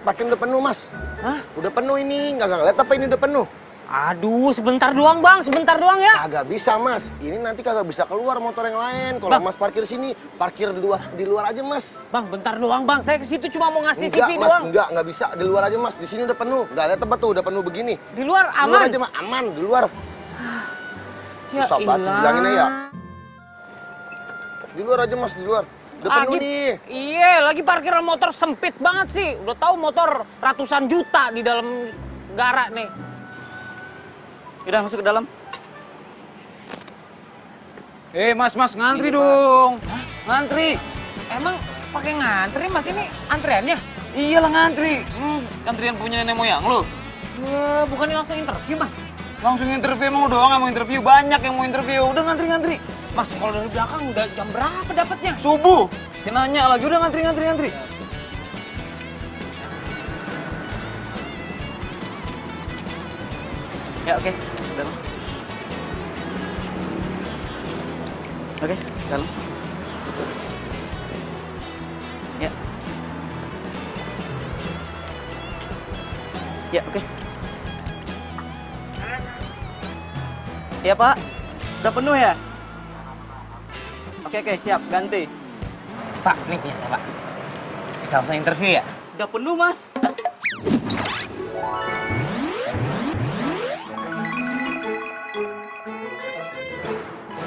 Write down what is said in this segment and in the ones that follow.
parkir udah penuh, Mas. Hah? Udah penuh ini, nggak ngeliat apa ini udah penuh? Aduh, sebentar doang bang, sebentar doang ya. Kagak bisa, Mas. Ini nanti kagak bisa keluar motor yang lain. Kalau Mas parkir sini, parkir di luar aja, Mas. Bang, bentar doang bang, saya ke situ cuma mau ngasih Enggak, CV Mas, doang. nggak bisa. Di luar aja, Mas. Di sini udah penuh. Nggak lihat tempat tuh, udah penuh begini. Di luar Di aman? luar aja, Mas. Aman, di luar. Ya Susah banget ilah. dibilanginnya ya. Di luar aja, Mas, di luar. Udah penuh nih. Iya, lagi parkiran motor sempit banget sih. Udah tahu motor ratusan juta di dalam gara nih. Udah masuk ke dalam. Mas, ngantri dong. Hah? Ngantri. Emang pakai ngantri mas, ini antreannya? Iyalah ngantri. Antrian punya nenek moyang lo. Bukannya langsung interview mas? Langsung interview, emang doang yang mau interview. Banyak yang mau interview. Udah ngantri. Mas, kalau dari belakang udah jam berapa dapatnya? Subuh. Dia nanya lagi, udah ngantri. Ya oke, dalam. Oke, dalam. Ya. Ya oke. Iya Pak, udah penuh ya? Oke siap, ganti. Pak, ini biasa pak. Bisa langsung interview ya? Udah penuh Mas.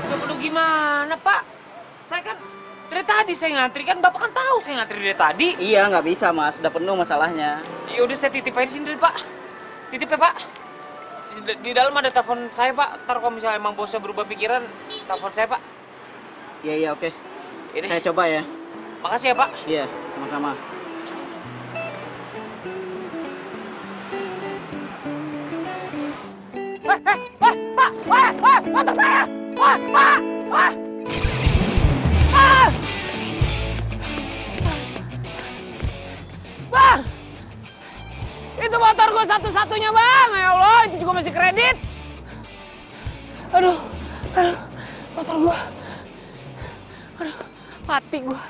Udah perlu gimana pak? Saya kan dari tadi saya ngantri, kan bapak kan tahu saya ngantri dari tadi. Iya nggak bisa Mas, udah penuh masalahnya. Ya udah saya titip aja sini pak. Titip ya pak. Di dalam ada telepon saya pak. Ntar kalau misalnya emang bosnya berubah pikiran, telepon saya pak. Iya oke. Ini. Saya coba ya. Makasih ya pak. Iya, sama-sama. Wah, motor saya! Wah, pak! Wah! Ah! Bang! Itu motor gue satu-satunya, Bang! Ya Allah, itu juga masih kredit. Aduh, motor gue. Aduh, mati gue.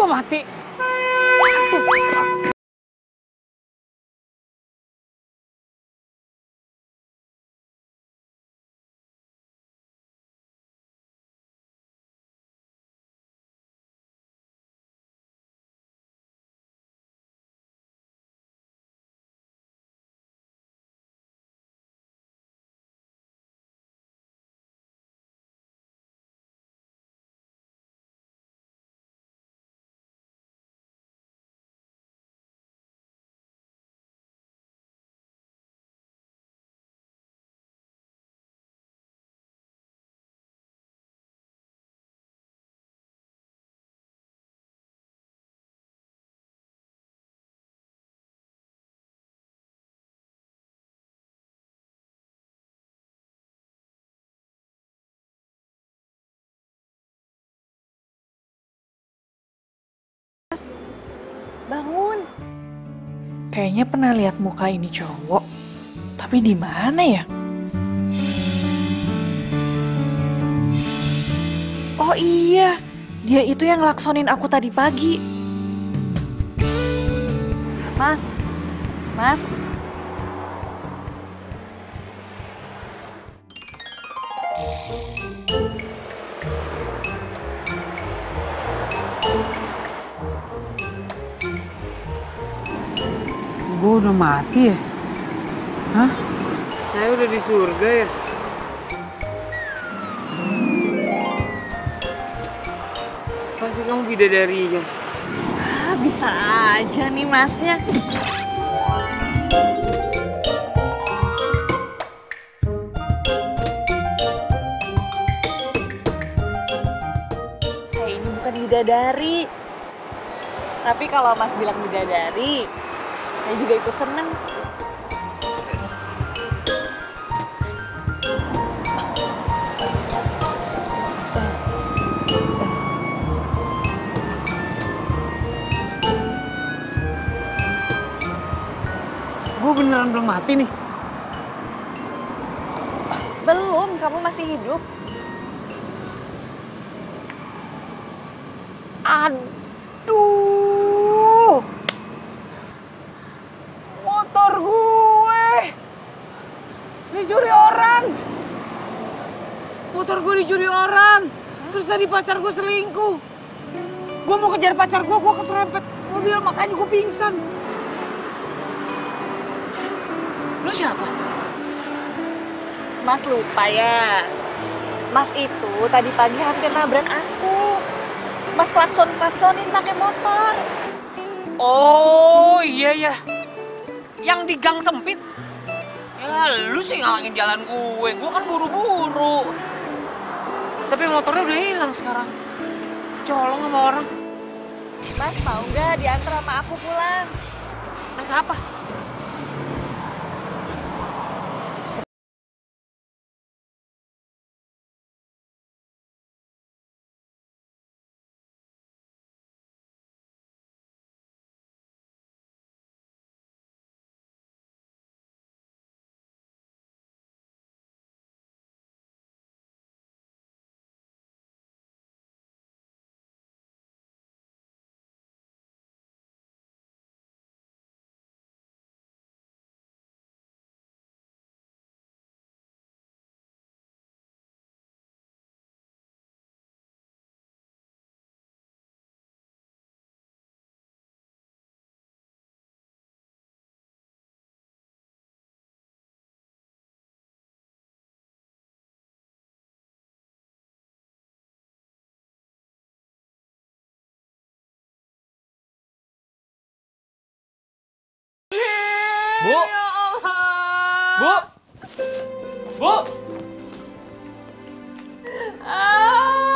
Mati. Bangun. Kayaknya pernah lihat muka ini cowok. Tapi di mana ya? Oh iya, dia itu yang ngelaksonin aku tadi pagi. Mas. Gue udah mati ya? Hah? Saya udah di surga ya? Pasti kamu bidadarinya. Bisa aja nih masnya. Saya ini bukan bidadari. Tapi kalau mas bilang bidadari, saya juga ikut seneng. Gue beneran belum mati nih. Belum, kamu masih hidup. Aduh. Motor gue dicuri orang. Terus tadi pacar gue selingkuh. Gue mau kejar pacar gue keserempet mobil, makanya gue pingsan. Lu siapa? Mas lupa ya. Mas itu tadi pagi hampir nabrak aku. Mas klaksonin pakai motor. Oh iya ya. Yang di gang sempit. Ya lu sih ngalangin jalan gue kan buru-buru. Tapi motornya udah hilang sekarang. Kecolong sama orang. Mas mau nggak diantar sama aku pulang? Naik apa? Bu! Bu! Bu!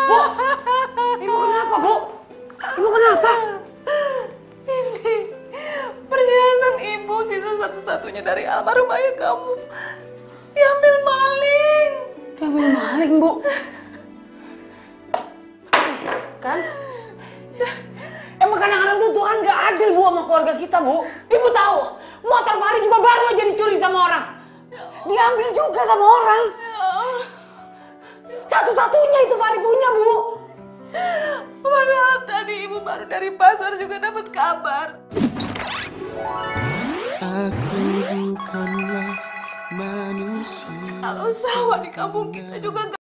Bu! Ibu kenapa, Bu? Ibu kenapa? Ini perhiasan ibu sisa satu-satunya dari almarhum ayah kamu. Diambil maling. Diambil maling, Bu. Kan? Emang kadang-kadang tuh Tuhan gak adil, Bu, sama keluarga kita, Bu. Ibu tahu, motor Fahri juga baru aja dicuri sama orang. Diambil juga sama orang. Satu-satunya itu Fahri punya, Bu. Padahal tadi ibu baru dari pasar juga dapat kabar. Aku bukanlah manusia. Kalau sawah di kampung kita juga gak.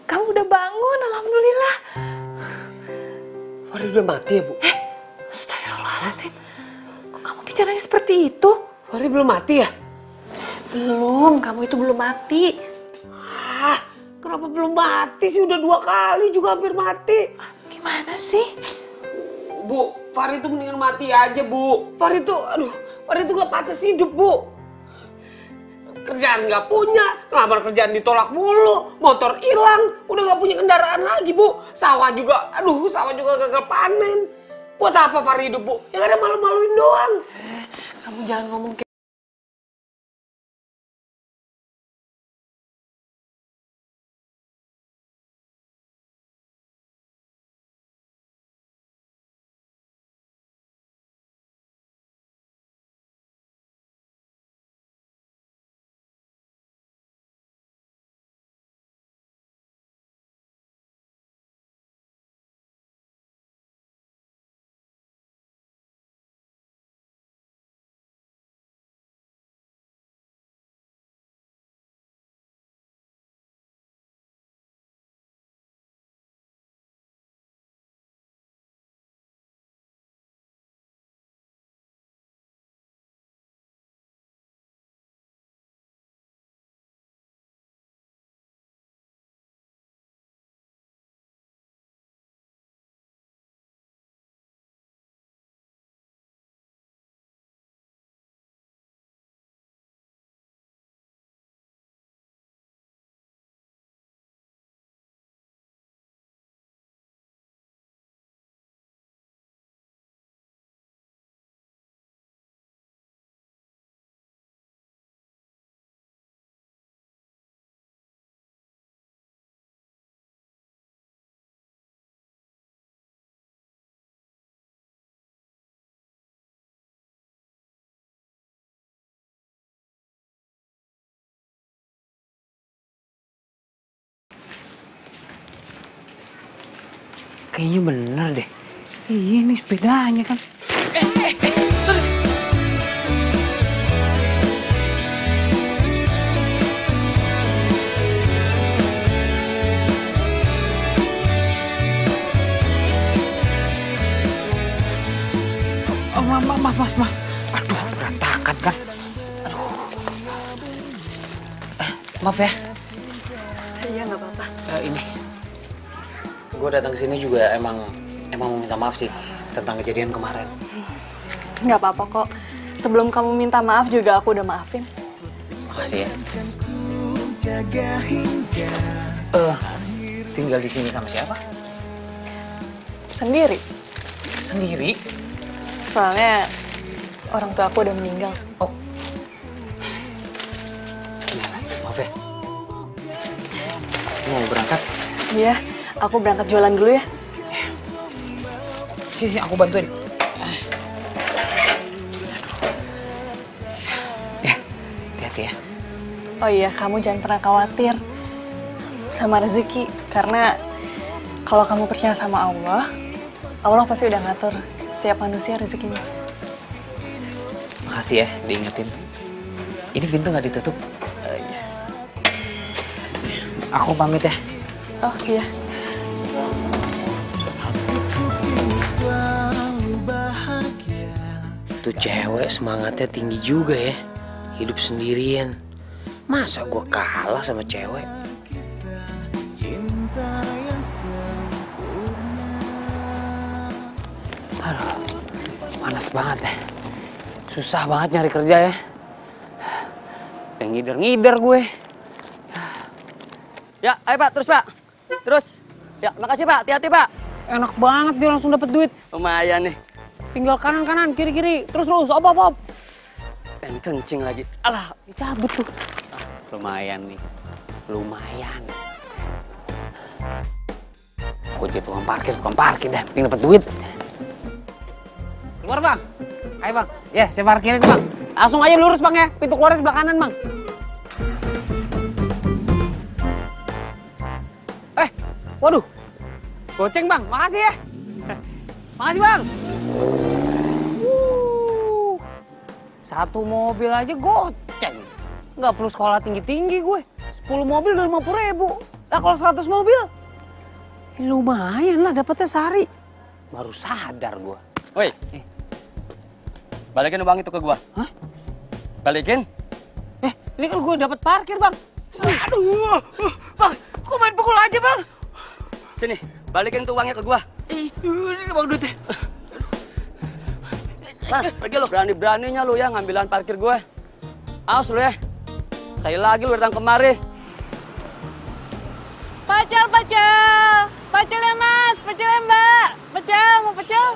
Kamu udah bangun, alhamdulillah. Fahri udah mati ya, Bu? Astagfirullahaladzim. Kok kamu bicaranya seperti itu? Fahri belum mati ya? Belum, kamu itu belum mati. Ah, kenapa belum mati sih? Udah 2 kali juga hampir mati. Gimana sih? Bu, Fahri itu mendingan mati aja, Bu. Fahri itu gak pantas hidup, Bu. Kerjaan gak punya, ngelamar kerjaan ditolak mulu, motor hilang, udah gak punya kendaraan lagi, Bu. Sawah juga gagal panen. Buat apa Fahri hidup, Bu? Yang ada malu-maluin doang. Kamu jangan ngomong kayaknya bener deh. Iya, ini sepedanya kan. Sorry. Oh, maaf. Aduh, berantakan kan. Aduh. Maaf ya. Iya, nggak apa-apa. Ini, gue datang ke sini juga emang mau minta maaf sih tentang kejadian kemarin. Nggak apa-apa kok. Sebelum kamu minta maaf juga aku udah maafin. Makasih ya. Tinggal di sini sama siapa? Sendiri. Sendiri? Soalnya orang tua aku udah meninggal. Oh. Maaf ya. Mau berangkat? Iya, aku berangkat jualan dulu ya. Sini, aku bantuin. Ya, hati-hati ya. Oh iya, kamu jangan pernah khawatir sama rezeki. Karena kalau kamu percaya sama Allah, Allah pasti udah ngatur setiap manusia rezekinya. Makasih ya, diingetin. Ini pintu nggak ditutup. Iya. Aku pamit ya. Oh iya. Tuh cewek semangatnya tinggi juga ya. Hidup sendirian. Masa gue kalah sama cewek? Aduh, panas banget ya. Susah banget nyari kerja ya. Pengen ngider-ngider gue. Ya, ayo Pak, terus Pak. Terus. Ya, makasih Pak, hati-hati Pak. Enak banget dia langsung dapet duit. Lumayan nih. Tinggal kanan, kiri, terus, op. Pengen kencing lagi. Alah, Dicabut tuh. Lumayan nih. Lumayan. Gue jadi tukang parkir dah. Penting dapet duit. Keluar bang. Ayo bang. Ya, saya parkirin bang. Langsung aja lurus bang ya. Pintu keluarnya sebelah kanan bang. Waduh. Goceng bang. Makasih ya. Makasih bang. Satu mobil aja goceng. Nggak perlu sekolah tinggi-tinggi gue. 10 mobil udah 50.000. Lah kalau 100 mobil, lumayan lah dapetnya sehari. Baru sadar gue. woi. Balikin uang itu ke gua. Hah? Balikin. Ini kan gue dapat parkir bang. Aduh, bang, kok main pukul aja bang? Sini, balikin tuh uangnya ke gua. Ini bang duitnya. Nah, pergi lo. Berani-beraninya lu ya ngambilan parkir gue. Awas lu ya. Sekali lagi lu datang kemari. Pecel ya mas, pecel ya mbak. Mau pecel.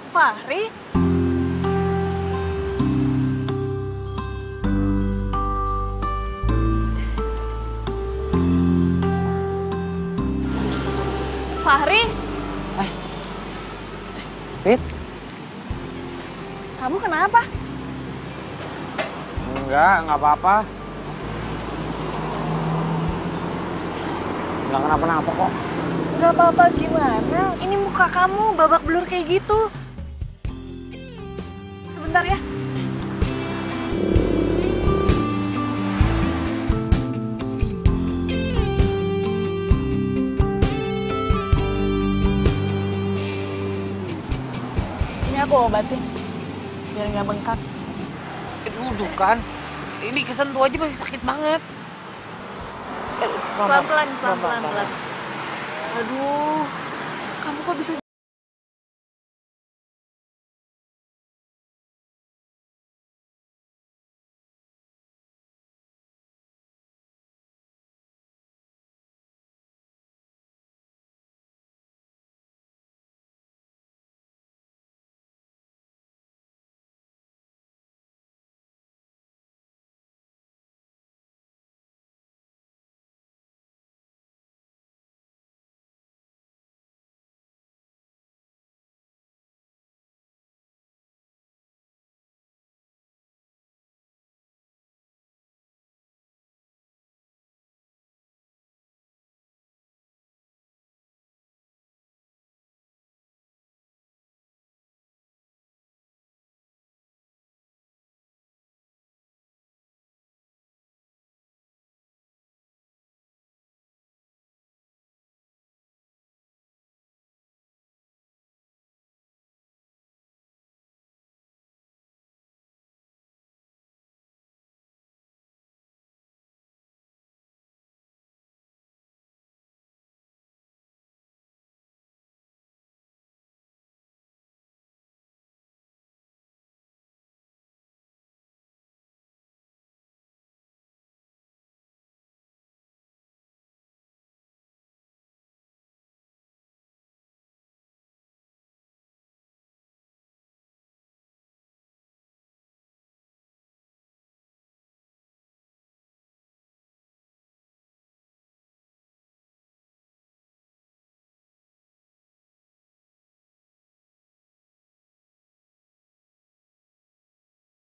Fahri? Fahri? Rit? Kamu kenapa? Nggak apa-apa. Nggak kenapa-napa kok. Gak apa-apa gimana? Ini muka kamu babak belur kayak gitu. Sebentar ya. Sini aku obatin. Biar nggak bengkak. Duduk kan. Ini kesentuh aja masih sakit banget. Pelan-pelan. Aduh, kamu kok bisa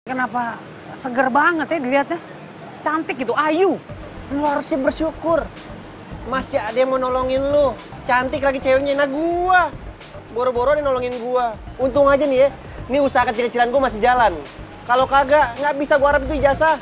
Kenapa seger banget ya dilihatnya? Cantik gitu, ayu. Lu harusnya bersyukur. Masih ada yang mau nolongin lu. Cantik lagi ceweknya, nah gua. Boro-boro dia nolongin gua. Untung aja nih ya, nih usaha kecil-kecilan gua masih jalan. Kalau kagak, nggak bisa gua harap itu ijazah.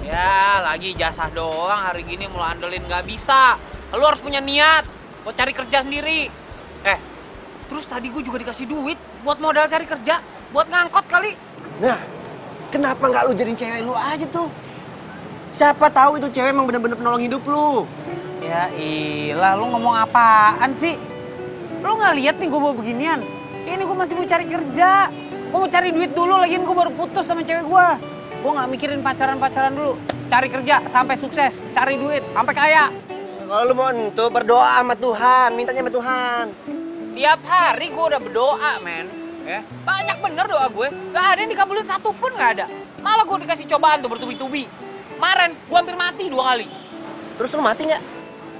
Ya, lagi ijazah doang hari gini mau andelin nggak bisa. Lu harus punya niat buat cari kerja sendiri. Terus tadi gue juga dikasih duit buat modal cari kerja, buat ngangkot kali. Nah, kenapa nggak lu jadiin cewek lu aja tuh? Siapa tahu itu cewek emang bener-bener penolong hidup lu. Ya ilah, lu ngomong apaan sih? Lu nggak lihat nih gue bawa beginian? Ini gue masih mau cari kerja. Gue mau cari duit dulu, lagian gue baru putus sama cewek gue. Gue nggak mikirin pacaran-pacaran dulu. Cari kerja sampai sukses, cari duit sampai kaya. Kalau lu mau itu berdoa sama Tuhan, mintanya sama Tuhan. Tiap hari gue udah berdoa, men. Ya, banyak bener doa gue. Gak ada yang dikabulin satu pun gak ada. Malah gue dikasih cobaan tuh bertubi-tubi. Kemarin gue hampir mati 2 kali. Terus lu mati nggak?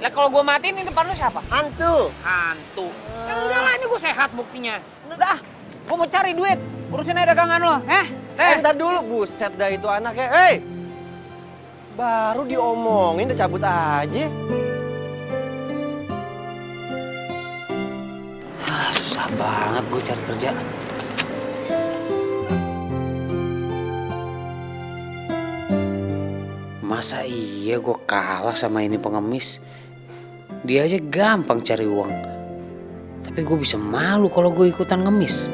Lah kalau gue mati ini depan lu siapa? Hantu. Hantu. Ya udah lah, ini gue sehat buktinya. Udah, gue mau cari duit. Urusin aja dagangan lo. Ntar dulu, buset dah itu anaknya. Hei! Baru diomongin udah cabut aja. Susah banget gue cari kerja. Masa iya gue kalah sama ini pengemis? Dia aja gampang cari uang. Tapi gue bisa malu kalau gue ikutan ngemis.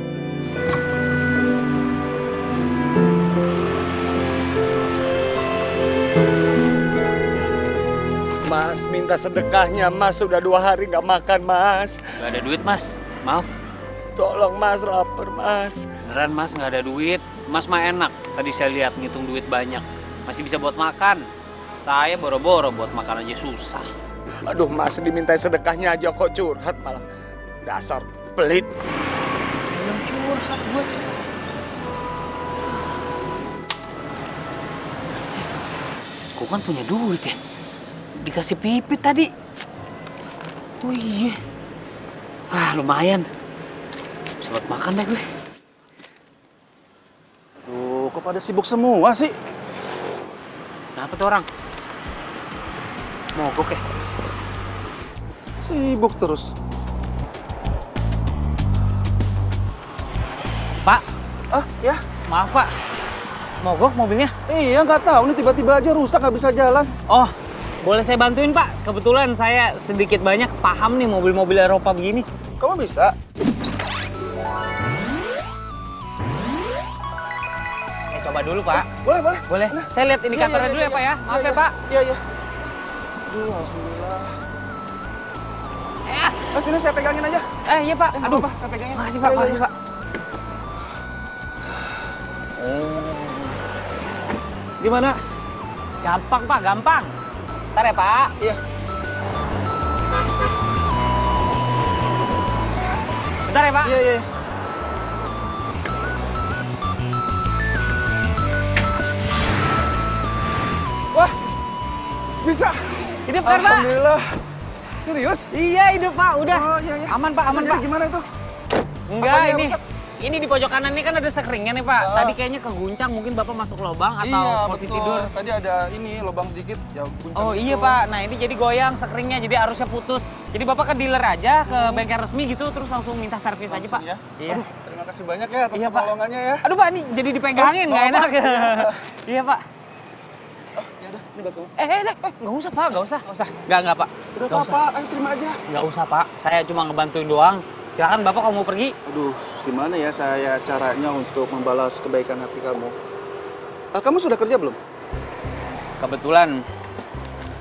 Mas, minta sedekahnya, Mas. Sudah 2 hari nggak makan, Mas. Gak ada duit, Mas. Maaf. Tolong, Mas. Lapar, Mas. Beneran, Mas, gak ada duit. Mas mah enak. Tadi saya lihat ngitung duit banyak. Masih bisa buat makan. Saya boro-boro buat makan aja susah. Aduh, Mas, diminta sedekahnya aja kok curhat malah. Dasar pelit. Belum curhat gue. Gue kan punya duit ya. Dikasih pipit tadi. Oh iya. Lumayan. Bisa buat makan deh gue. Duh, kok pada sibuk semua sih? Kenapa tuh orang? Mogok ya? Sibuk terus. Pak, Ya? maaf Pak. Mogok mobilnya? Iya, nggak tahu nih tiba-tiba aja rusak nggak bisa jalan. Oh, boleh saya bantuin Pak? Kebetulan saya sedikit banyak paham nih mobil-mobil Eropa begini. Kamu bisa? Saya coba dulu Pak. Boleh, boleh. Boleh? Saya lihat indikatornya dulu ya Pak ya. Maaf ya Pak. Iya, iya. Aduh, alhamdulillah. Sini saya pegangin aja. Iya Pak. Aduh, Apa, saya pegangin. makasih Pak, makasih Pak. Gimana? Gampang Pak, gampang. Ntar ya Pak. Iya. Bentar ya Pak. Iya, iya. Wah, bisa. Hidup kan Pak? Alhamdulillah. Serius? Iya hidup Pak, udah. Oh, iya, iya. Aman Pak, aman Gimana, Pak. Gimana itu? Enggak, Apanya yang ini. rusak? Ini di pojok kanan ini kan ada sekringnya nih Pak. Tadi kayaknya keguncang, mungkin Bapak masuk lubang atau Iya, posisi betul. tidur. Tadi ada ini lubang sedikit, ya guncang Oh gitu. iya Pak, nah ini jadi goyang sekringnya, jadi arusnya putus. Jadi Bapak ke dealer aja, ke bengkel resmi gitu, terus langsung minta servis aja Pak. Langsung ya? Iya. Aduh, terima kasih banyak ya atas Iya, Pak. pertolongannya ya. Aduh Pak, ini jadi dipegangin, nggak enak. Iya Pak. Oh, ya udah, ini buat kamu. Nggak usah Pak, nggak usah. Nggak Pak. Udah Nggak apa-apa, ayo terima aja. Nggak usah Pak, saya cuma ngebantuin doang. Silakan Bapak kalau mau pergi. Aduh, gimana ya saya caranya untuk membalas kebaikan hati kamu? Kamu sudah kerja belum? Kebetulan,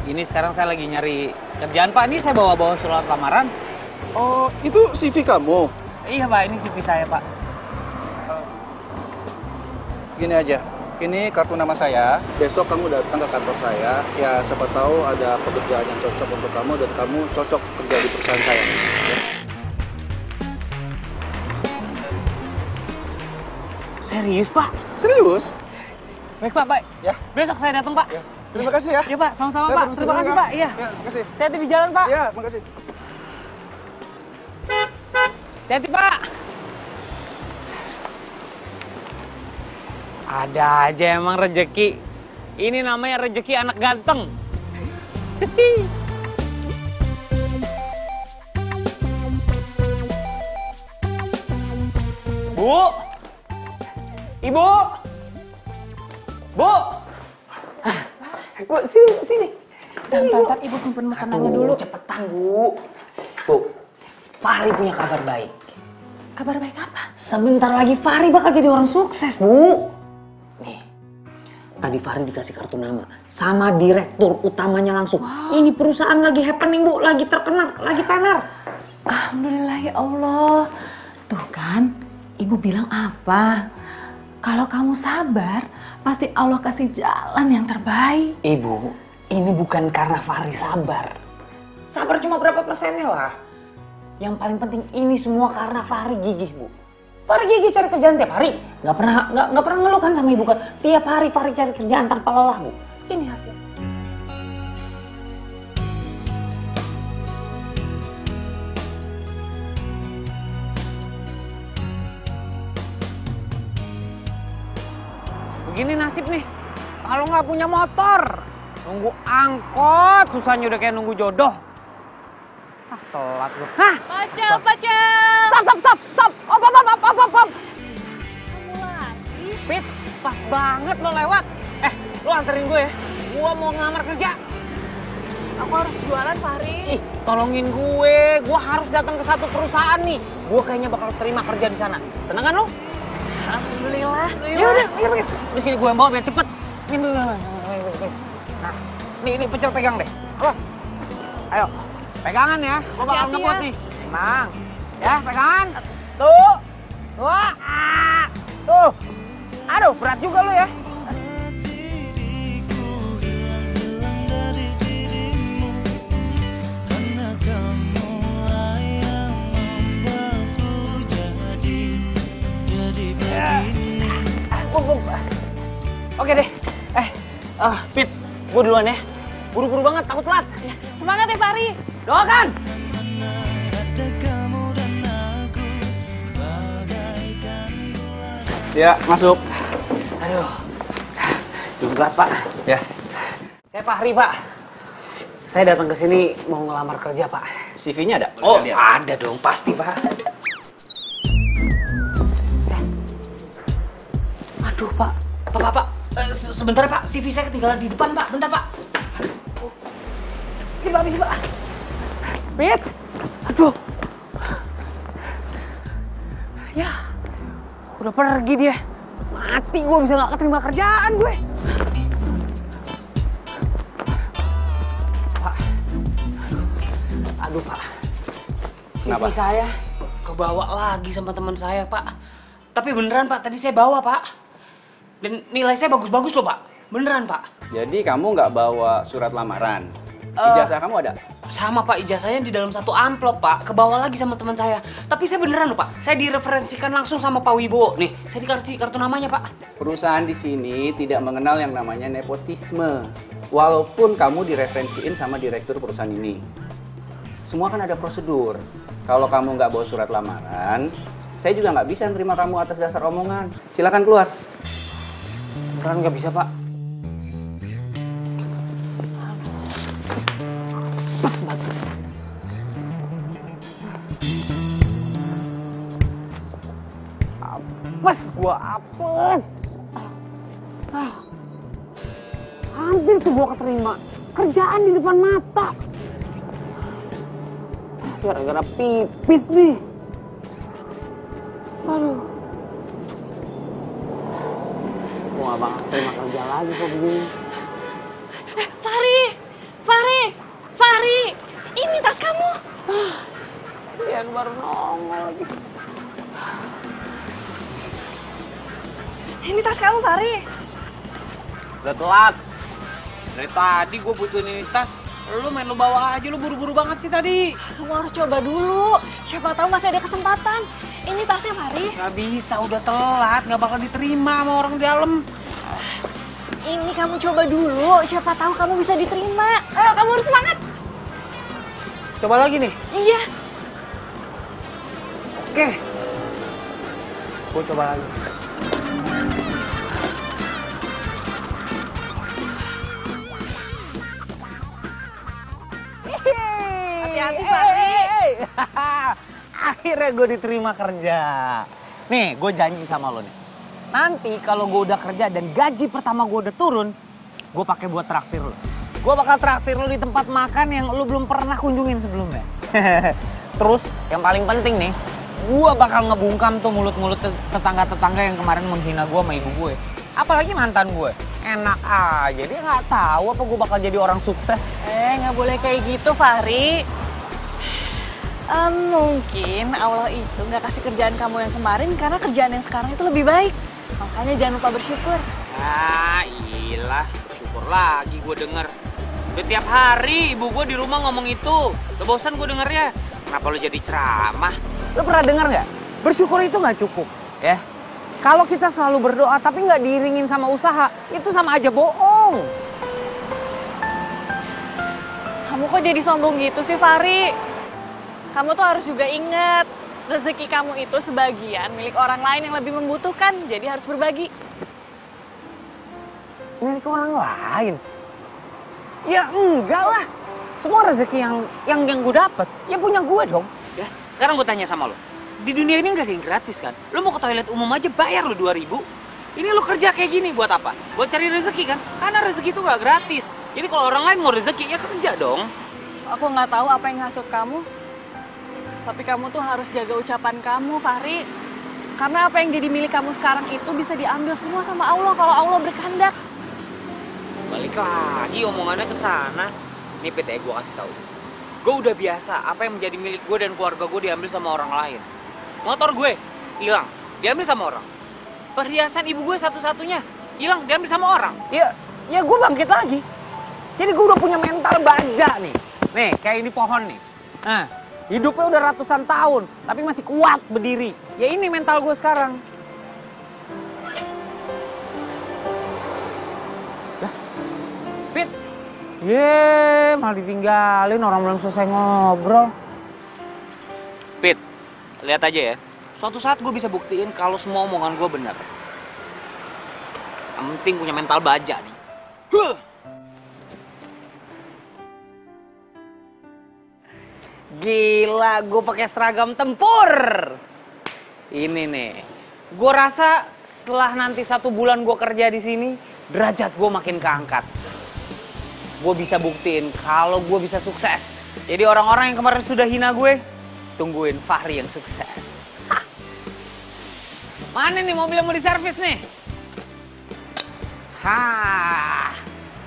ini sekarang saya lagi nyari kerjaan Pak. Ini saya bawa-bawa surat lamaran. Oh, itu CV kamu? Iya Pak, ini CV saya Pak. Gini aja, ini kartu nama saya. Besok kamu datang ke kantor saya. Ya, siapa tahu ada pekerjaan yang cocok untuk kamu dan kamu cocok kerja di perusahaan saya. Ya. Serius Pak? Serius? Baik Pak, baik. Ya. Besok saya datang Pak. Ya. Terima kasih ya. Iya, Pak. Sama-sama, Saya Pak. permisi Terima dulu kasih, ya. Pak. Iya. Ya, makasih. Hati-hati di jalan, Pak. Iya, makasih. Hati-hati, Pak. Ada aja emang rezeki. Ini namanya rezeki anak ganteng. Bu! Ibu! Bu! Bu, sini. Bentar, Ibu simpen makanannya dulu. Cepetan, Bu. Bu, Fahri punya kabar baik. Kabar baik apa? Sebentar lagi Fahri bakal jadi orang sukses, Bu. Nih, tadi Fahri dikasih kartu nama sama direktur utamanya langsung. Wow. Ini perusahaan lagi happening, Bu. Lagi terkenal, lagi tenar. Alhamdulillah ya Allah. Tuh kan, Ibu bilang apa? Kalau kamu sabar, pasti Allah kasih jalan yang terbaik. Ibu, ini bukan karena Fahri sabar. Sabar cuma berapa persennya lah. Yang paling penting ini semua karena Fahri gigih, Bu. Fahri gigih cari kerjaan tiap hari. Nggak pernah ngeluh kan sama Ibu kan. Tiap hari Fahri cari kerjaan tanpa lelah, Bu. Ini hasil. Begini nasib nih, kalau nggak punya motor, nunggu angkot, susahnya udah kayak nunggu jodoh. Ah, telat lu. Hah? Pacel. Stop. Op. Kamu lagi? Pit, pas banget lo lewat. Lo anterin gue ya. Gue mau ngelamar kerja. Aku harus jualan, Fahri. Ih, tolongin gue harus datang ke satu perusahaan nih. Gue kayaknya bakal terima kerja di sana. Seneng kan lo? Alhamdulillah. Ya udah, pikir. Di sini gue yang bawa biar cepet. Nah, nih pecel pegang deh. Awas. Ayo, pegangan ya. Gue bakal Hati-hati ngebut ya. nih. Tenang. Ya, pegangan. Tuh. Tuh. Aduh, berat juga lo ya. Oke deh. Pit, gue duluan ya. Buru-buru banget, takut telat. Semangat ya, Fahri. Doakan. Ya, masuk. Aduh. Duduk telat, Pak. Ya. Saya Fahri, Pak. Saya datang ke sini mau ngelamar kerja, Pak. CV-nya ada? Oh, ada dong, pasti, Pak. Aduh, Pak. Pak. Sebentar, Pak. CV saya ketinggalan di depan, Pak. Bentar, Pak. Ini, Pak. Pit. Aduh. Ya. Udah pergi dia. Mati gue, bisa nggak keterima kerjaan gue. Pak. Aduh, Pak. CV saya kebawa lagi sama teman saya, Pak. Tapi beneran, Pak. Tadi saya bawa, Pak. Dan nilai saya bagus-bagus loh, Pak. Beneran, Pak. Jadi kamu nggak bawa surat lamaran? Ijazah kamu ada? Sama, Pak. Ijazahnya di dalam satu amplop, Pak. Kebawa lagi sama teman saya. Tapi saya beneran loh, Pak. Saya direferensikan langsung sama Pak Wibowo. Nih, saya dikasih kartu namanya, Pak. Perusahaan di sini tidak mengenal yang namanya nepotisme. Walaupun kamu direferensiin sama direktur perusahaan ini. Semua kan ada prosedur. Kalau kamu nggak bawa surat lamaran, saya juga nggak bisa nerima kamu atas dasar omongan. Silakan keluar. Beneran nggak bisa, Pak. Pas banget. Apes, gua apes. Hampir tuh gua keterima. Kerjaan di depan mata. Gara-gara pipit nih. Aduh. Gua gak bakal terima kerja lagi kok begini. Fahri, ini tas kamu. Yang baru nongol lagi. Ini tas kamu, Fahri. Udah telat. Dari tadi gue butuhin ini tas. Lu main lu bawa aja, lu buru-buru banget sih tadi. Kamu harus coba dulu. Siapa tahu masih ada kesempatan. Ini tasnya, Fahri. Gak bisa, udah telat. Gak bakal diterima sama orang di dalam. ini kamu coba dulu, siapa tahu kamu bisa diterima. Ayo, kamu harus semangat. Coba lagi nih. Iya. Oke. Gue coba lagi. Hati-hati, Fahri. Akhirnya gue diterima kerja. Nih, gue janji sama lo nih. Nanti kalau gue udah kerja dan gaji pertama gue udah turun, gue pakai buat traktir lo. Gue bakal traktir lo di tempat makan yang lo belum pernah kunjungin sebelumnya. Terus, yang paling penting nih, gue bakal ngebungkam tuh mulut-mulut tetangga-tetangga yang kemarin menghina gue sama ibu gue. Apalagi mantan gue. Enak aja, dia nggak tahu apa gue bakal jadi orang sukses. Nggak boleh kayak gitu, Fahri. Mungkin Allah itu nggak kasih kerjaan kamu yang kemarin karena kerjaan yang sekarang itu lebih baik. Makanya jangan lupa bersyukur. Ah, iyalah. Syukur lagi gue denger. Udah tiap hari ibu gue di rumah ngomong itu. Udah bosan gue dengernya. Kenapa lo jadi ceramah? Lo pernah dengar nggak? Bersyukur itu nggak cukup, ya. Kalau kita selalu berdoa tapi nggak diiringin sama usaha, itu sama aja bohong. Kamu kok jadi sombong gitu sih, Fahri? Kamu tuh harus juga ingat, rezeki kamu itu sebagian milik orang lain yang lebih membutuhkan, jadi harus berbagi. Milik orang lain? Ya enggak lah. Semua rezeki yang gue dapet, ya punya gue dong. Ya, sekarang gue tanya sama lo. Di dunia ini nggak ada yang gratis kan? Lo mau ke toilet umum aja bayar lo 2.000. Ini lo kerja kayak gini buat apa? Buat cari rezeki kan? Karena rezeki itu nggak gratis. Jadi kalau orang lain mau rezeki ya kerja dong. Aku nggak tahu apa yang ngasut kamu. Tapi kamu tuh harus jaga ucapan kamu, Fahri. Karena apa yang jadi milik kamu sekarang itu bisa diambil semua sama Allah kalau Allah berkehendak. Balik lagi omongannya ke sana. Nih PT gue kasih tahu. Gue udah biasa apa yang menjadi milik gue dan keluarga gue diambil sama orang lain. Motor gue hilang, diambil sama orang. Perhiasan ibu gue satu-satunya hilang, diambil sama orang. Ya gue bangkit lagi. Jadi gue udah punya mental baja nih. Nih, kayak ini pohon nih. Nah, hidupnya udah ratusan tahun, tapi masih kuat berdiri. Ya ini mental gue sekarang. Lah, Pit. Malah ditinggalin, orang belum selesai ngobrol. Pit, lihat aja ya. Suatu saat gue bisa buktiin kalau semua omongan gue benar. Yang penting punya mental baja nih. Gila, gue pakai seragam tempur. Ini nih, gue rasa setelah nanti 1 bulan gue kerja di sini, derajat gue makin keangkat. Gue bisa buktiin kalau gue bisa sukses. Jadi orang-orang yang kemarin sudah hina gue, tungguin Fahri yang sukses. Hah. Mana nih mobil yang mau diservis nih? Hah,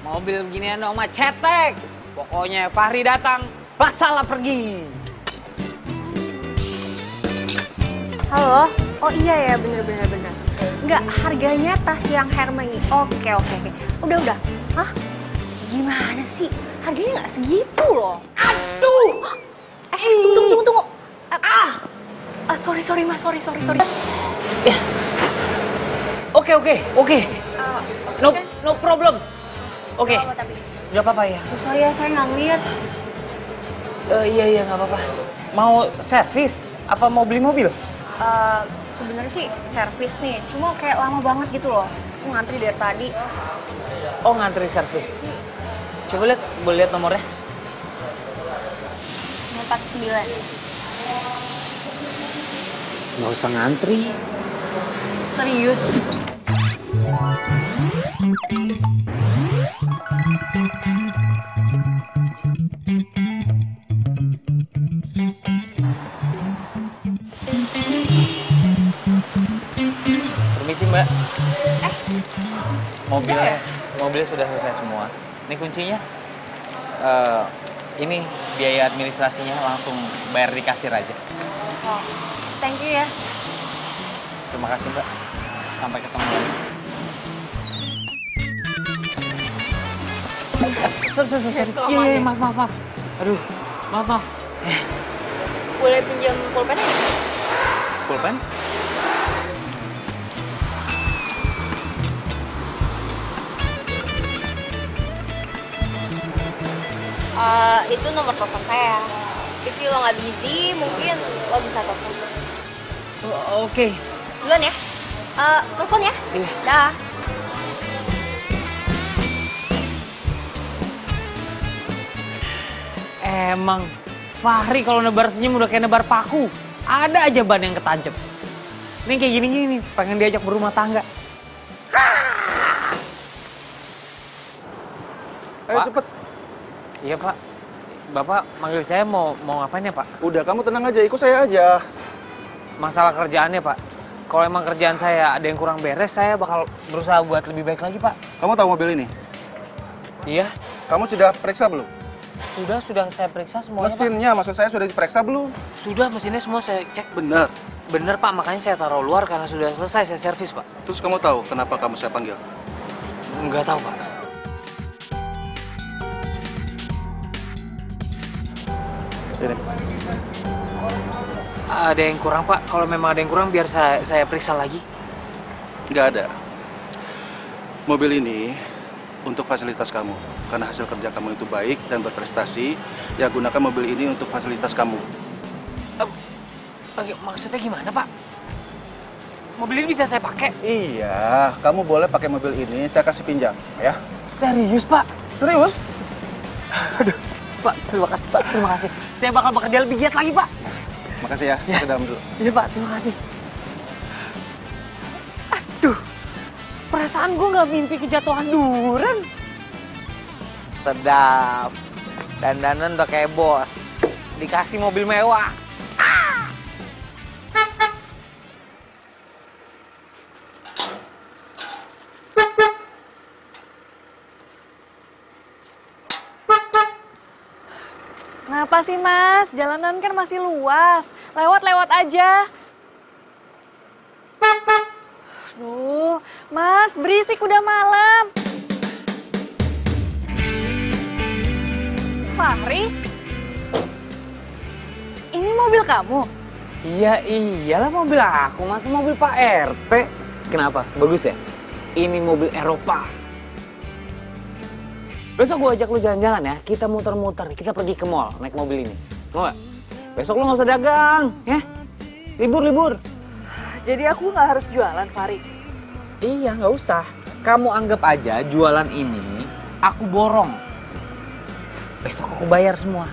mobil beginian oma cetek. Pokoknya Fahri datang, masalah pergi. Halo? Oh iya ya, bener. Enggak, harganya tas yang Hermes ini. Oke. Udah. Hah? Gimana sih? Harganya nggak segitu loh. Aduh! Tunggu. Sorry, Mas. Sorry. Ya. Oke. No problem. Oke. Gak apa-apa ya? Sorry ya, saya nggak ngeliat. Iya, nggak apa-apa. Mau servis? Apa mau beli mobil? Sebenarnya sih servis nih, cuma kayak lama banget gitu loh. Aku ngantri dari tadi. Oh, ngantri servis. Coba lihat, boleh lihat nomornya? 49. Nggak usah ngantri. Serius? Permisi, Mbak. Mobilnya sudah selesai semua. Ini kuncinya. Ini biaya administrasinya langsung bayar di kasir aja. Oh, thank you ya. Terima kasih, Mbak. Sampai ketemu lagi. Sorry. Iya, maaf. Aduh, maaf. Boleh pinjam pulpen? Pulpen? Itu nomor telepon saya. If lo nggak busy, mungkin lo bisa telepon. Oke. Duluan ya. Telepon ya. Iya. Dah. Emang Fahri kalau nebar senyum udah kayak nebar paku. Ada aja ban yang ketancep. Nih kayak gini-gini nih, pengen diajak berumah tangga. Ayo cepet. Iya Pak. Bapak manggil saya mau ngapain ya Pak? Udah, kamu tenang aja, ikut saya aja. Masalah kerjaannya Pak. Kalau emang kerjaan saya ada yang kurang beres, saya bakal berusaha buat lebih baik lagi Pak. Kamu tahu mobil ini? Iya. Kamu sudah periksa belum? Sudah saya periksa semuanya Mesinnya, Pak. maksud saya sudah diperiksa belum? Sudah, mesinnya semua saya cek. Benar. Bener Pak, makanya saya taruh luar karena sudah selesai saya servis Pak. Terus kamu tahu kenapa kamu saya panggil? Nggak tahu Pak. Ini. Ada yang kurang Pak, kalau memang ada yang kurang biar saya periksa lagi. Nggak ada. Mobil ini untuk fasilitas kamu. Karena hasil kerja kamu itu baik dan berprestasi, ya gunakan mobil ini untuk fasilitas kamu. Maksudnya gimana Pak? Mobil ini bisa saya pakai? Iya, kamu boleh pakai mobil ini, saya kasih pinjam, ya. Serius Pak? Serius? Aduh, Pak, terima kasih Pak, terima kasih. Saya bakal bekerja lebih giat lagi Pak. Makasih ya, saya ke dalam dulu. Iya Pak, terima kasih. Aduh, perasaan gue nggak mimpi kejatuhan duren. Sedap. Dandanan udah kayak bos. Dikasih mobil mewah. Kenapa sih Mas? Jalanan kan masih luas. Lewat-lewat aja. Aduh, Mas, berisik udah malam. Fahri? Ini mobil kamu? Iya, iyalah mobil aku, masa mobil Pak RT. Kenapa? Bagus ya? Ini mobil Eropa. Besok gue ajak lu jalan-jalan ya, kita muter-muter, kita pergi ke mall naik mobil ini. Mau gak? Besok lu gak usah dagang, ya? Libur-libur. Jadi aku nggak harus jualan, Fahri? Iya, nggak usah. Kamu anggap aja jualan ini aku borong. Besok aku bayar semua.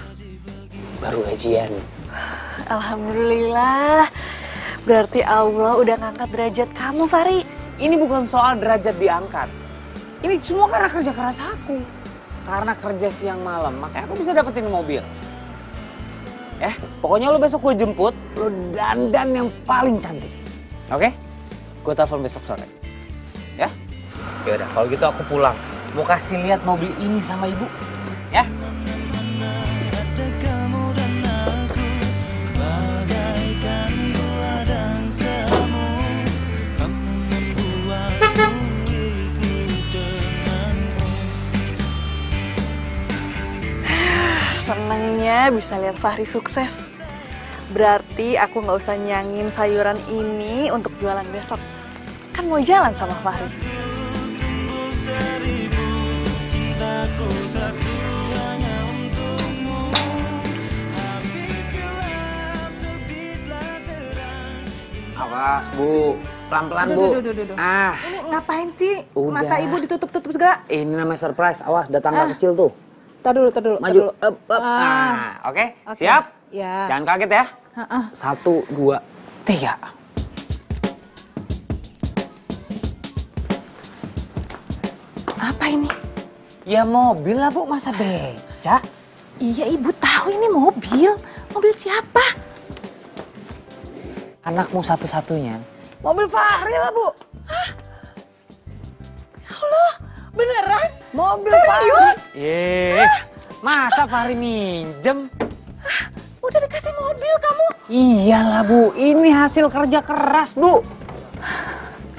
Baru gajian. Alhamdulillah. Berarti Allah udah ngangkat derajat kamu, Fahri. Ini bukan soal derajat diangkat. Ini semua karena kerja keras aku. Karena kerja siang malam, makanya aku bisa dapetin mobil. Pokoknya lo besok gue jemput, lo dandan yang paling cantik. Oke? Gue telepon besok sore. Ya? Yaudah, kalau gitu aku pulang. Mau kasih lihat mobil ini sama ibu. Ya? Senengnya bisa lihat Fahri sukses. Berarti aku nggak usah nyangin sayuran ini untuk jualan besok. Kan mau jalan sama Fahri. Awas, Bu. Pelan-pelan, Bu. Duh. Ini ngapain sih? Udah. Mata ibu ditutup-tutup segala. Ini namanya surprise. Awas, ada tangga kecil tuh. Tar dulu. Maju. Up. Oke. Siap? Ya. Jangan kaget ya. 1, 2, 3. Apa ini? Ya mobil lah, Bu. Masa beca? Iya, ibu tahu ini mobil. Mobil siapa? Anakmu satu-satunya. Mobil Fahri lah, Bu. Hah? Ya Allah, beneran? Mobil serius? Fahri. Masa Fahri minjem? Udah dikasih mobil kamu? Iyalah, Bu. Ini hasil kerja keras, Bu.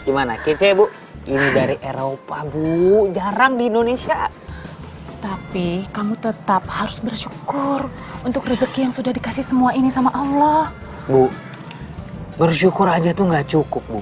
Gimana, kece, Bu? Ini dari Eropa, Bu. Jarang di Indonesia. Tapi kamu tetap harus bersyukur untuk rezeki yang sudah dikasih semua ini sama Allah. Bu, bersyukur aja tuh nggak cukup, Bu.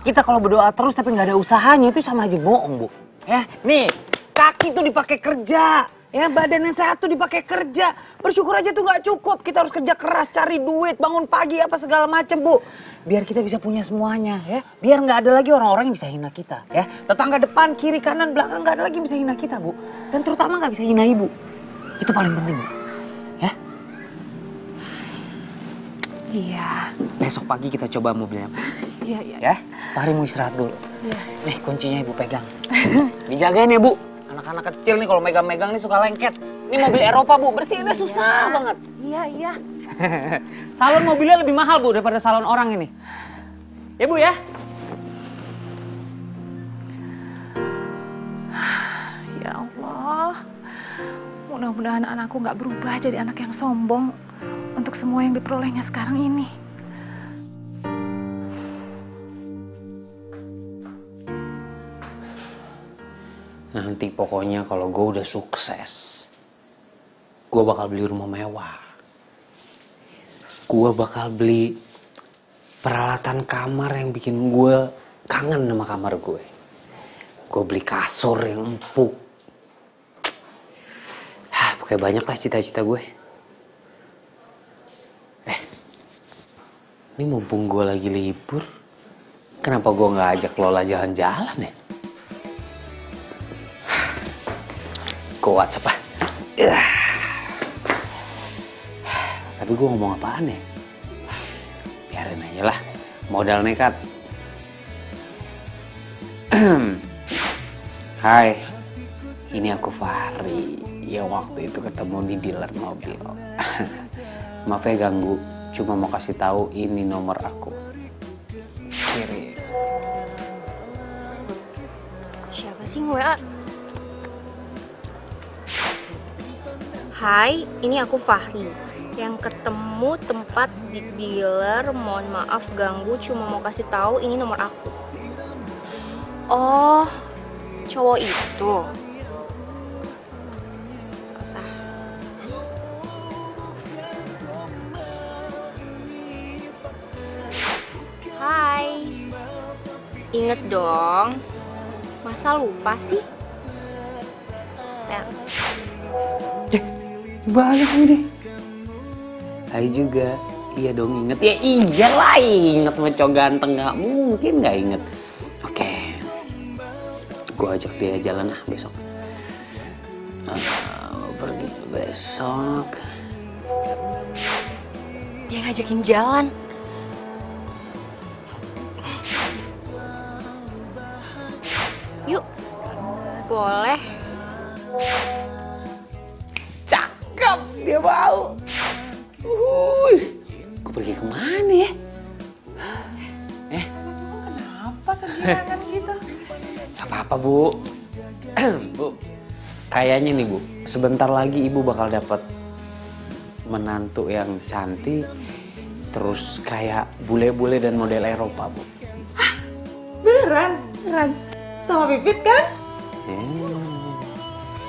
Kita kalau berdoa terus tapi nggak ada usahanya itu sama aja bohong, Bu. Ya, nih, kaki tuh dipakai kerja. Ya badan yang satu dipakai kerja. Bersyukur aja tuh nggak cukup. Kita harus kerja keras, cari duit, bangun pagi apa segala macem Bu. Biar kita bisa punya semuanya ya. Biar nggak ada lagi orang-orang yang bisa hina kita ya. Tetangga depan, kiri, kanan, belakang nggak ada lagi yang bisa hina kita Bu. Dan terutama nggak bisa hina Ibu. Itu paling penting Bu. Ya. Iya. Besok pagi kita coba mobilnya. Iya, iya. Ya, Fahri mau istirahat dulu. Iya. Nih kuncinya Ibu pegang. Dijagain ya Bu. Anak-anak kecil nih kalau megang-megang nih suka lengket. Ini mobil Eropa Bu, bersihinnya susah banget. Iya, iya. Salon mobilnya lebih mahal Bu daripada salon orang ini. Ya Bu ya. Ya Allah. Mudah-mudahan anakku nggak berubah jadi anak yang sombong untuk semua yang diperolehnya sekarang ini. Nanti pokoknya kalau gue udah sukses, gue bakal beli rumah mewah. Gue bakal beli peralatan kamar yang bikin gue kangen sama kamar gue. Gue beli kasur yang empuk. Pokoknya banyak lah cita-cita gue. Ini mumpung gue lagi libur, kenapa gue gak ajak Lola jalan-jalan ya? Gue WhatsApp ah. Tapi gue ngomong apaan ya? Biarin aja lah, modal nekat. Hai, ini aku Fahri yang waktu itu ketemu di dealer mobil. Maaf ya ganggu, cuma mau kasih tahu ini nomor aku. Kirim. Siapa sih yang WA? Hai, ini aku Fahri yang ketemu tempat di dealer. Mohon maaf ganggu, cuma mau kasih tahu ini nomor aku. Oh, cowok itu. Sah. Hai. Ingat dong. Masa lupa sih? Send. Balas sama dia. Hai juga. Iya dong inget. Ya iyalah inget sama cowok ganteng. Gak mungkin gak inget. Oke. Gue ajak dia jalan lah besok. Pergi besok. Dia ngajakin jalan. Yuk. Boleh. Cakep, dia mau. Gue pergi kemana ya? Kenapa kegirangan gitu? Gak apa-apa Bu. Bu, kayaknya nih Bu, sebentar lagi Ibu bakal dapat menantu yang cantik, terus kayak bule-bule dan model Eropa Bu. Beneran? Beneran? Sama Pipit kan?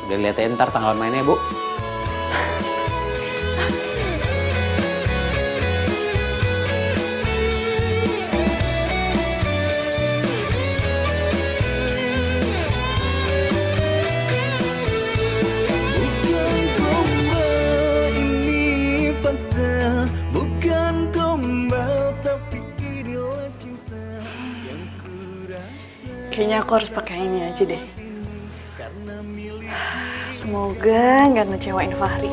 Udah lihat ya ntar tanggal mainnya Bu. Kayaknya aku harus pakai ini aja deh. Semoga nggak ngecewain Fahri.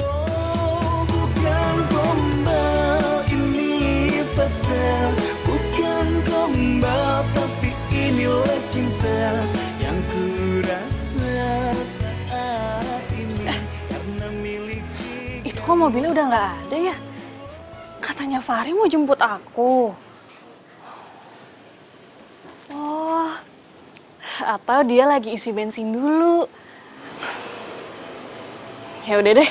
Bukan gombal ini fakta, bukan gombal tapi inilah cinta yang kurasa saat ini karena miliki. Itu kok mobilnya udah nggak ada ya? Katanya Fahri mau jemput aku. Oh, atau dia lagi isi bensin dulu. Ya udah deh.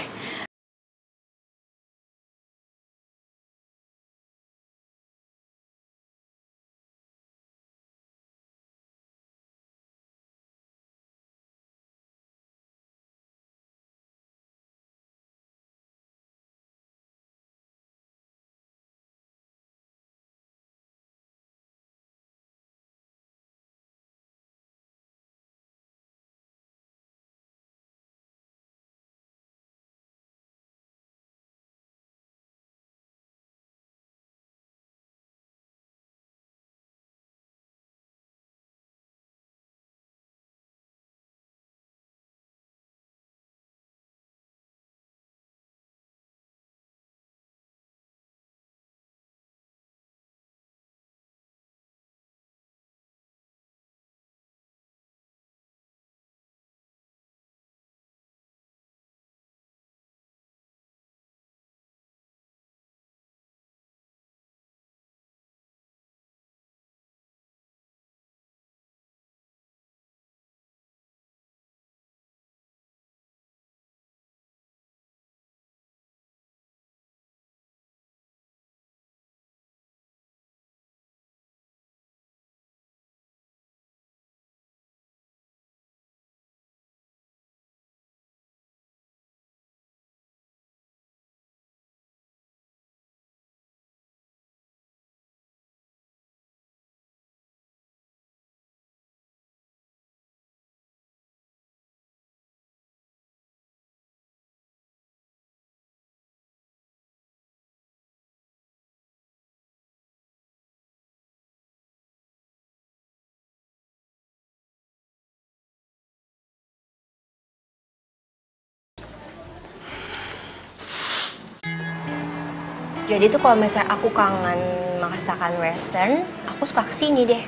Jadi tuh kalau misalnya aku kangen masakan western, aku suka kesini deh.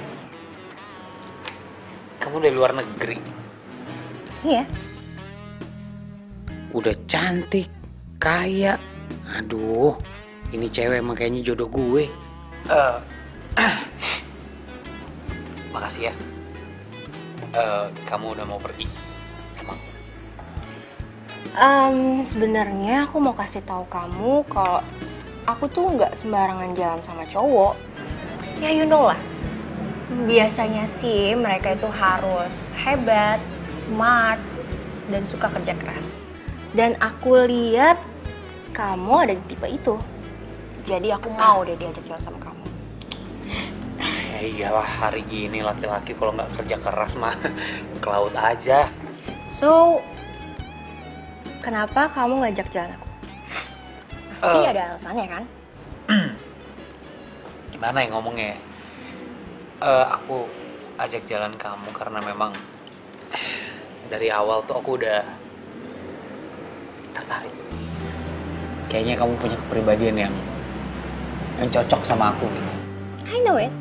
Kamu dari luar negeri. Iya. Udah cantik, kaya. Aduh, ini cewek emang kayaknya jodoh gue. Makasih ya. Kamu udah mau pergi sama aku. Sebenarnya aku mau kasih tahu kamu kalau aku tuh nggak sembarangan jalan sama cowok. Ya you know lah. Biasanya sih mereka itu harus hebat, smart, dan suka kerja keras. Dan aku lihat kamu ada di tipe itu. Jadi aku mau deh diajak jalan sama kamu. Ya iyalah, hari gini laki-laki kalau nggak kerja keras mah ke laut aja. So, kenapa kamu ngajak jalan aku? Pasti ada alasannya kan? Gimana ya ngomongnya? Aku ajak jalan kamu karena memang dari awal tuh aku udah tertarik. Kayaknya kamu punya kepribadian yang cocok sama aku gitu. I know it.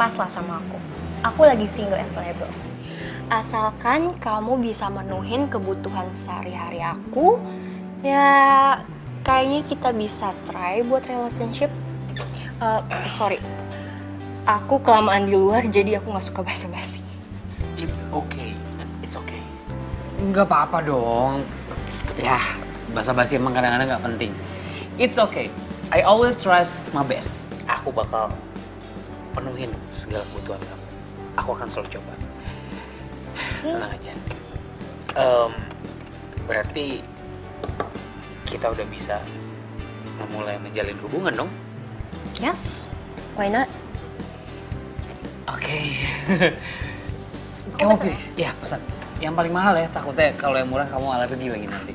Pas lah sama aku. Aku lagi single available. Asalkan kamu bisa menuhin kebutuhan sehari-hari aku, ya kayaknya kita bisa try buat relationship. Sorry, aku kelamaan di luar jadi aku nggak suka basa-basi. It's okay, it's okay. Nggak apa-apa dong. Ya, basa-basi emang kadang-kadang nggak penting. It's okay. I always trust my best. Aku bakal penuhin segala kebutuhan kamu. Aku akan selalu coba. Tenang aja. Berarti kita udah bisa memulai menjalin hubungan dong? Yes, why not? Oke. Kamu pilih? Ya, pesan. Yang paling mahal ya, takutnya kalau yang murah kamu alergi lagi nanti.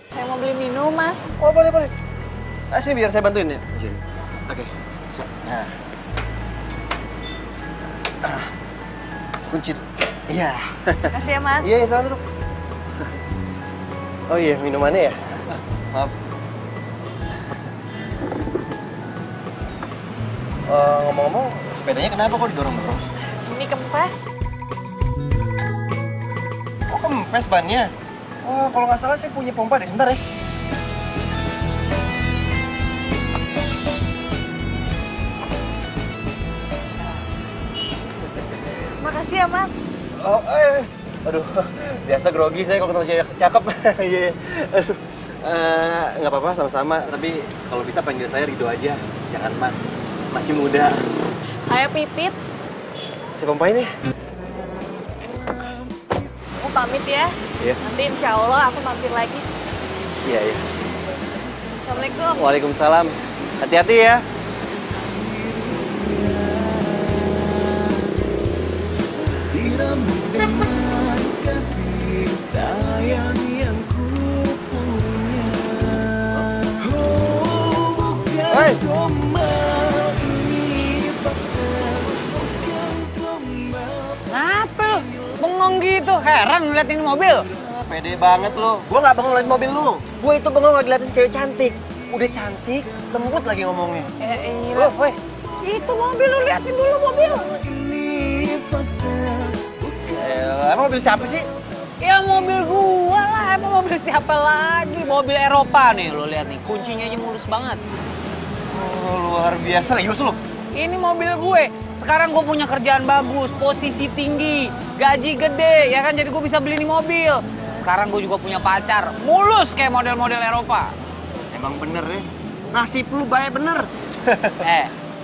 Saya mau beli minum, Mas. Oh, boleh, boleh. Sini biar saya bantuin ya. Oke. Nah. Kunci. Iya. Makasih ya, Mas. Iya, sana duduk. Oh iya, minumannya ya? Maaf. Ngomong-ngomong, sepedanya kenapa kok didorong-dorong? Ini kempes. Oh, kempes bannya? Oh, kalau nggak salah saya punya pompa deh. Sebentar ya. Makasih ya, Mas. Oh, aduh, biasa grogi saya kalau ketemu cewek cakep. Iya, aduh. Nggak apa-apa, sama-sama. Tapi kalau bisa panggil saya Rido aja, jangan Mas. Masih muda. Saya Pipit. Saya pompain ya. Aku pamit ya. Iya. Nanti insya Allah aku mampir lagi. Iya, iya. Assalamualaikum. Waalaikumsalam. Hati-hati ya. Siram dengan kasih sayang yang ku punya. Oh, bukan gombal ini fakta, bukan gombal. Kenapa lu? Bengong gitu, heran ngeliatin mobil. Pede banget lo. Gua nggak bengong liat mobil lu. Gua itu bengong lagi liatin cewek cantik. Udah cantik, lembut lagi ngomongnya. Iya, woi. Itu mobil, lu liatin dulu mobil. Emang mobil siapa sih? Ya mobil gua lah, apa mobil siapa lagi? Mobil Eropa nih, lo lihat nih, kuncinya aja mulus banget. Oh, luar biasa, serius lu? Ini mobil gue. Sekarang gue punya kerjaan bagus, posisi tinggi, gaji gede, ya kan? Jadi gue bisa beli nih mobil. Sekarang gue juga punya pacar, mulus kayak model-model Eropa. Emang bener ya? Nasib lu baik bener.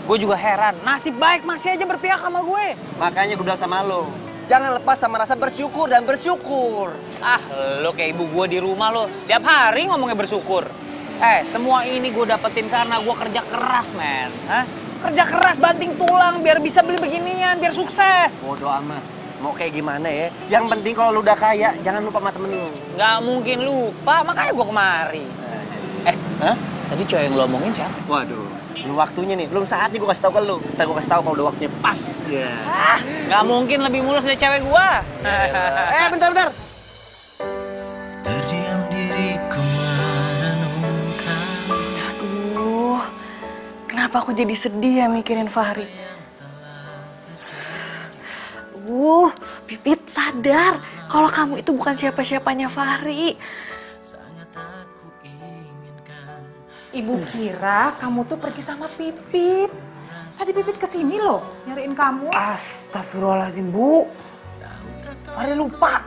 Gue juga heran, nasib baik masih aja berpihak sama gue. Makanya gue bilang sama lo, jangan lepas sama rasa bersyukur dan bersyukur. Ah, lo kayak ibu gue di rumah lo, tiap hari ngomongnya bersyukur. Semua ini gue dapetin karena gue kerja keras, men. Hah? Kerja keras banting tulang biar bisa beli beginian, biar sukses. Bodoh amat. Mau kayak gimana ya? Yang penting kalau lu udah kaya, jangan lupa sama temen lu. Nggak mungkin lupa, makanya gue kemari. Tadi cowok yang lo omongin siapa? Waduh, Belum waktunya nih, belum saatnya gue kasih tau ke lu. Ntar gue kasih tau kalau udah waktunya pas. Nggak mungkin lebih mulus dari cewek gua. Bentar. Terdiam diriku merenungkan. Aduh, kenapa aku jadi sedih ya mikirin Fahri? Pipit sadar kalau kamu itu bukan siapa-siapanya Fahri. Ibu kira kamu tuh pergi sama Pipit. Tadi Pipit kesini loh, nyariin kamu. Astagfirullahaladzim, Bu. Fahri lupa.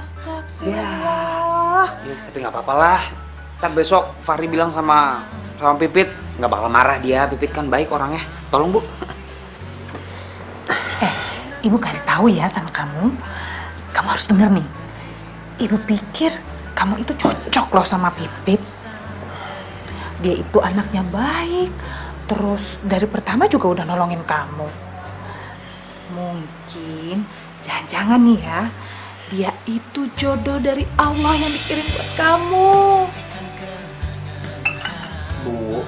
Astagfirullah. Ya, tapi nggak apa-apa lah. Ntar besok Fahri bilang sama Pipit, nggak bakal marah dia. Pipit kan baik orangnya. Tolong, Bu. Ibu kasih tahu ya sama kamu. Kamu harus denger nih. Ibu pikir kamu itu cocok loh sama Pipit. Dia itu anaknya baik. Terus dari pertama juga udah nolongin kamu. Mungkin, jangan-jangan nih ya, dia itu jodoh dari Allah yang dikirim buat kamu. Bu,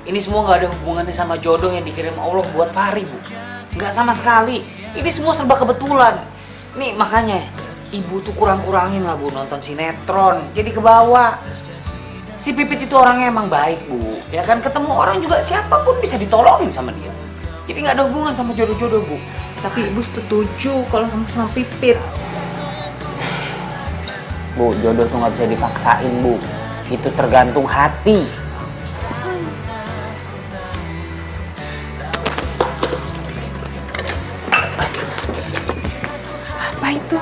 ini semua nggak ada hubungannya sama jodoh yang dikirim Allah buat Fahri, Bu. Nggak sama sekali. Ini semua serba kebetulan. Nih makanya ibu tuh kurang-kurangin lah, Bu, nonton sinetron. Jadi kebawa. Si Pipit itu orangnya emang baik, Bu. Ya kan, ketemu orang juga siapapun bisa ditolongin sama dia. Jadi nggak ada hubungan sama jodoh-jodoh, Bu. Tapi ibu setuju kalau kamu sama Pipit. Bu, jodoh tuh nggak bisa dipaksain, Bu. Itu tergantung hati. Apa itu?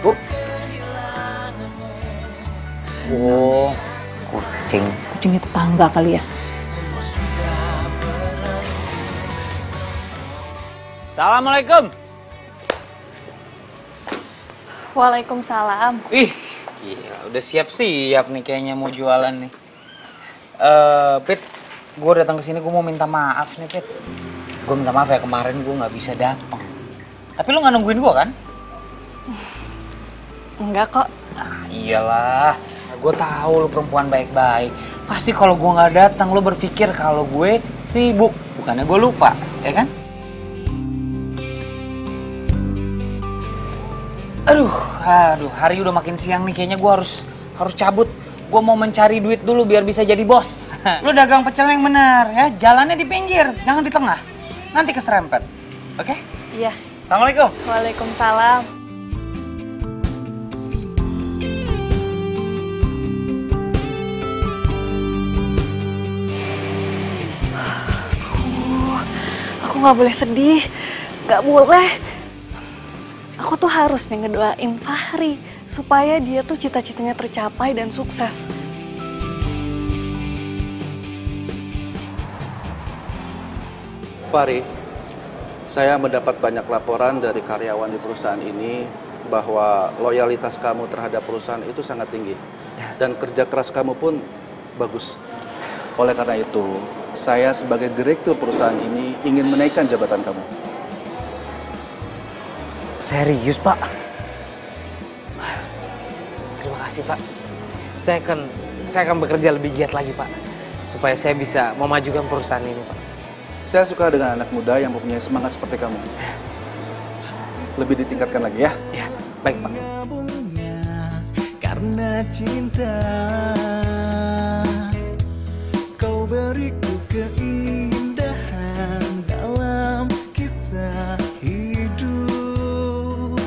Bu. Oh, kucing. Kucingnya tetangga kali ya? Assalamualaikum. Waalaikumsalam. Ih, gila, udah siap-siap nih kayaknya mau jualan nih. Pit, gue datang ke sini gue mau minta maaf nih, Pit. Gue minta maaf ya kemarin gue nggak bisa datang. Tapi lu nggak nungguin gue kan? Enggak kok. Nah, iyalah. Gue tahu lu perempuan baik-baik. Pasti kalau gue nggak datang lu berpikir kalau gue sibuk, bukannya gue lupa, ya kan? Aduh, hari udah makin siang nih, kayaknya gue harus cabut. Gue mau mencari duit dulu biar bisa jadi bos. Lu dagang pecel yang benar ya, jalannya di pinggir, jangan di tengah. Nanti keserempet, oke? Iya. Assalamualaikum. Waalaikumsalam. Aku nggak boleh sedih, nggak boleh. Aku tuh harus nih ngedoain Fahri supaya dia tuh cita-citanya tercapai dan sukses. Fahri, saya mendapat banyak laporan dari karyawan di perusahaan ini bahwa loyalitas kamu terhadap perusahaan itu sangat tinggi. Dan kerja keras kamu pun bagus. Oleh karena itu, saya sebagai direktur perusahaan ini ingin menaikkan jabatan kamu. Serius, Pak? Terima kasih, Pak. Saya akan bekerja lebih giat lagi, Pak. Supaya saya bisa memajukan perusahaan ini, Pak. Saya suka dengan anak muda yang mempunyai semangat seperti kamu. Lebih ditingkatkan lagi ya. Ya, baik, Pak. Karena cinta kau beriku keindahan dalam kisah hidup.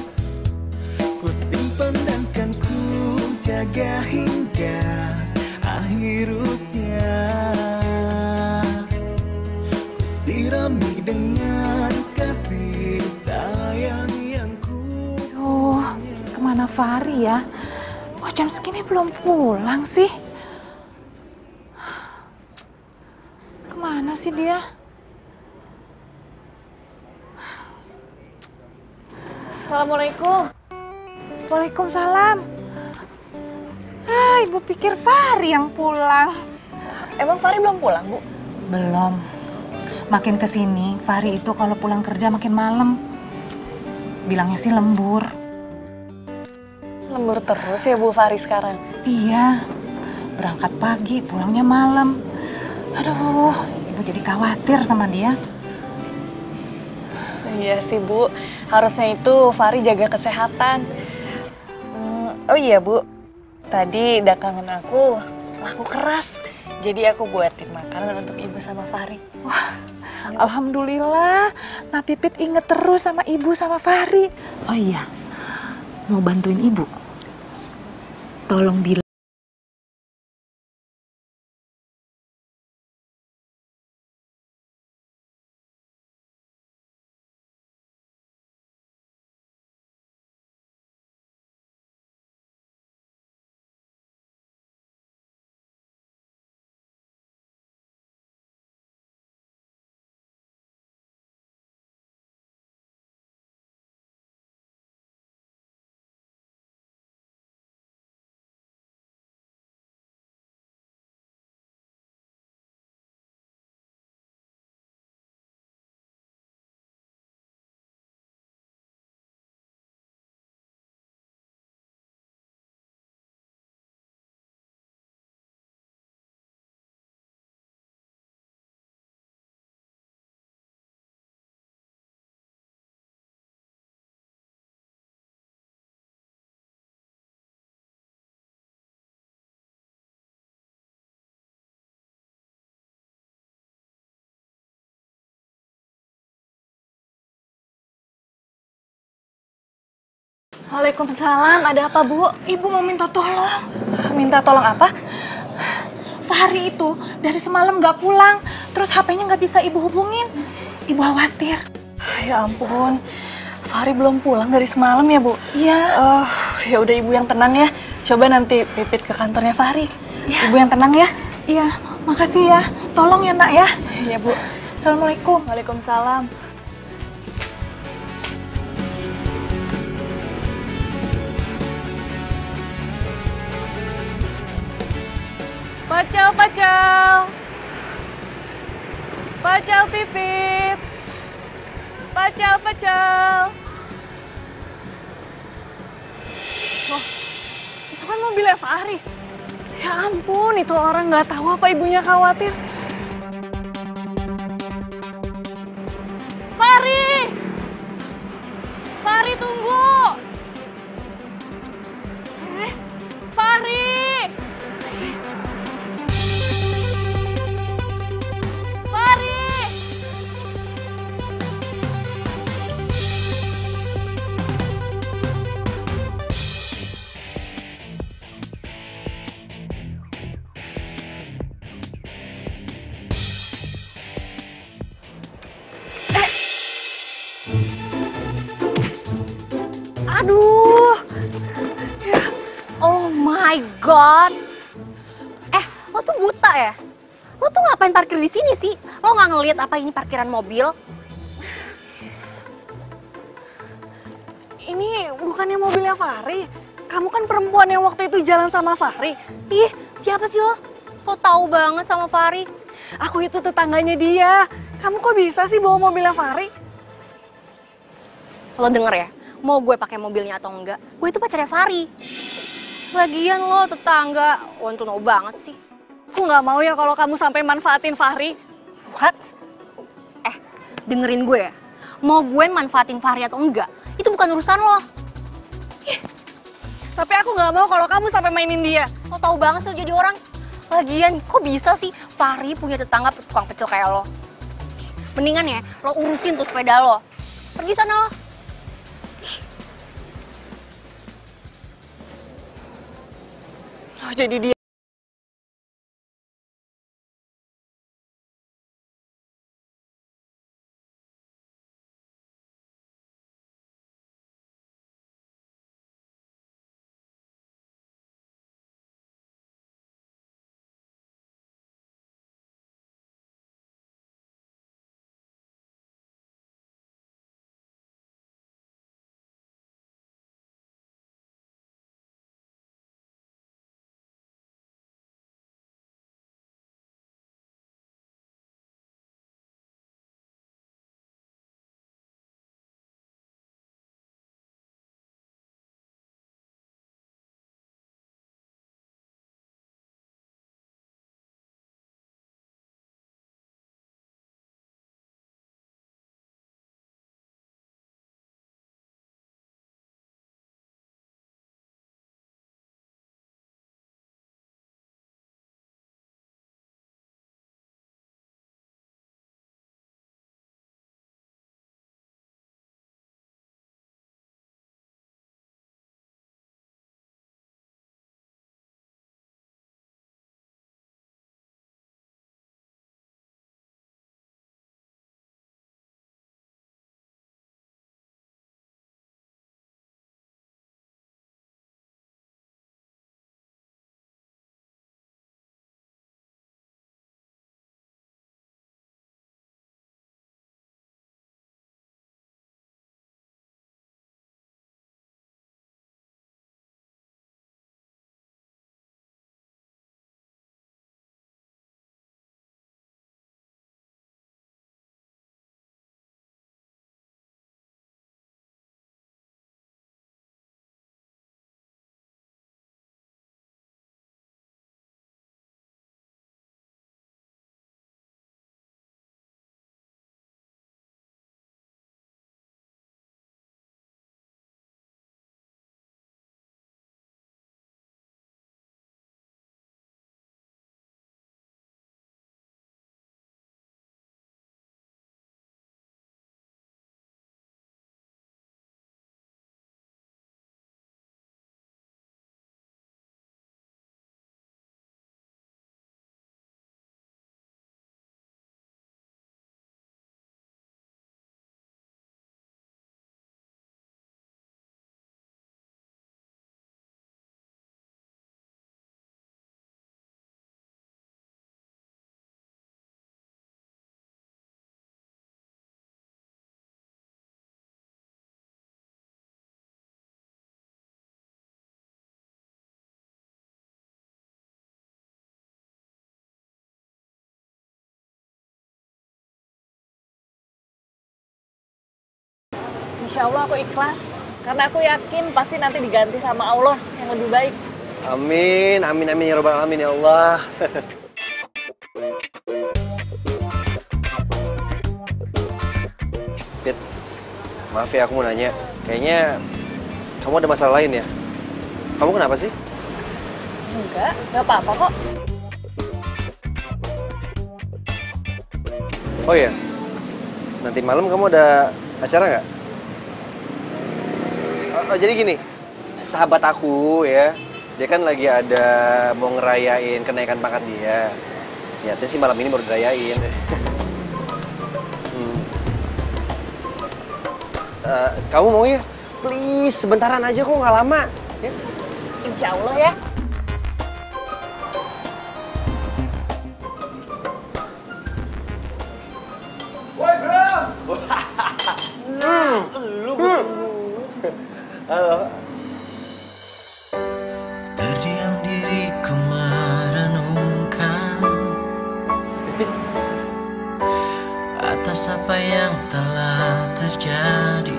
Ku simpan dan kan ku jaga hingga akhir usia. Ku sirami dengan kasih sayang yang ku. Kemana Fahri ya? Kok jam segini belum pulang sih? Kemana sih dia? Assalamualaikum. Waalaikumsalam. Ibu pikir Fahri yang pulang. Emang Fahri belum pulang, Bu? Belum. Makin kesini, Fahri itu kalau pulang kerja makin malam. Bilangnya sih lembur. Lembur terus ya Bu Fahri sekarang? Iya. Berangkat pagi, pulangnya malam. Aduh, ibu jadi khawatir sama dia. Iya sih Bu, harusnya itu Fahri jaga kesehatan. Oh iya Bu, tadi dagangan aku laku keras. Jadi aku buatin makanan untuk ibu sama Fahri. Wah, alhamdulillah. Nah Pipit inget terus sama ibu sama Fahri. Oh iya, mau bantuin ibu? Tolong bilang. Waalaikumsalam, ada apa Bu? Ibu mau minta tolong. Minta tolong apa? Fahri itu dari semalam nggak pulang, terus HP-nya nggak bisa ibu hubungin. Ibu khawatir. Ya ampun, Fahri belum pulang dari semalam ya Bu? Iya. Ya udah ibu yang tenang ya. Coba nanti Pipit ke kantornya Fahri. Ya. Ibu yang tenang ya. Iya, makasih ya. Tolong ya nak ya. Iya Bu. Assalamualaikum. Waalaikumsalam. Pacel, pacel. Pacel Pipit. Pacel, pacel. Loh, itu kan mobilnya Fahri. Ya ampun, itu orang nggak tahu apa ibunya khawatir. Fahri! Fahri tunggu! Fahri! Fahri! Aduh. Oh my god. Lo tuh buta ya? Lo tuh ngapain parkir di sini sih? Lo nggak ngelihat apa ini parkiran mobil? Ini bukannya mobilnya Fahri. Kamu kan perempuan yang waktu itu jalan sama Fahri. Ih, siapa sih lo? So tau banget sama Fahri. Aku itu tetangganya dia. Kamu kok bisa sih bawa mobilnya Fahri? Lo denger ya? Mau gue pakai mobilnya atau enggak? Gue itu pacarnya Fahri. Lagian lo tetangga, wantono banget sih. Aku nggak mau ya kalau kamu sampai manfaatin Fahri. What? Dengerin gue ya. Mau gue manfaatin Fahri atau enggak, itu bukan urusan lo. Tapi aku nggak mau kalau kamu sampai mainin dia. So tau banget sih lo jadi orang. Lagian, kok bisa sih Fahri punya tetangga tukang pecel kayak lo? Mendingan ya, lo urusin tuh sepeda lo. Pergi sana lo. Oh, jadi dia. Insya Allah aku ikhlas. Karena aku yakin pasti nanti diganti sama Allah yang lebih baik. Amin, amin, amin ya robbal alamin ya Allah. Pit, maaf ya aku mau nanya. Kayaknya kamu ada masalah lain ya? Kamu kenapa sih? Nggak apa-apa kok. Oh iya, nanti malam kamu ada acara nggak? Oh, jadi gini, sahabat aku ya, dia kan lagi ada mau ngerayain kenaikan pangkat dia. Niatnya sih malam ini baru dirayain. Kamu mau ya? Please, sebentaran aja kok, nggak lama. Ya? Insya Allah ya. Woi, Bram! Halo. Terdiam diriku merenungkan atas apa yang telah terjadi.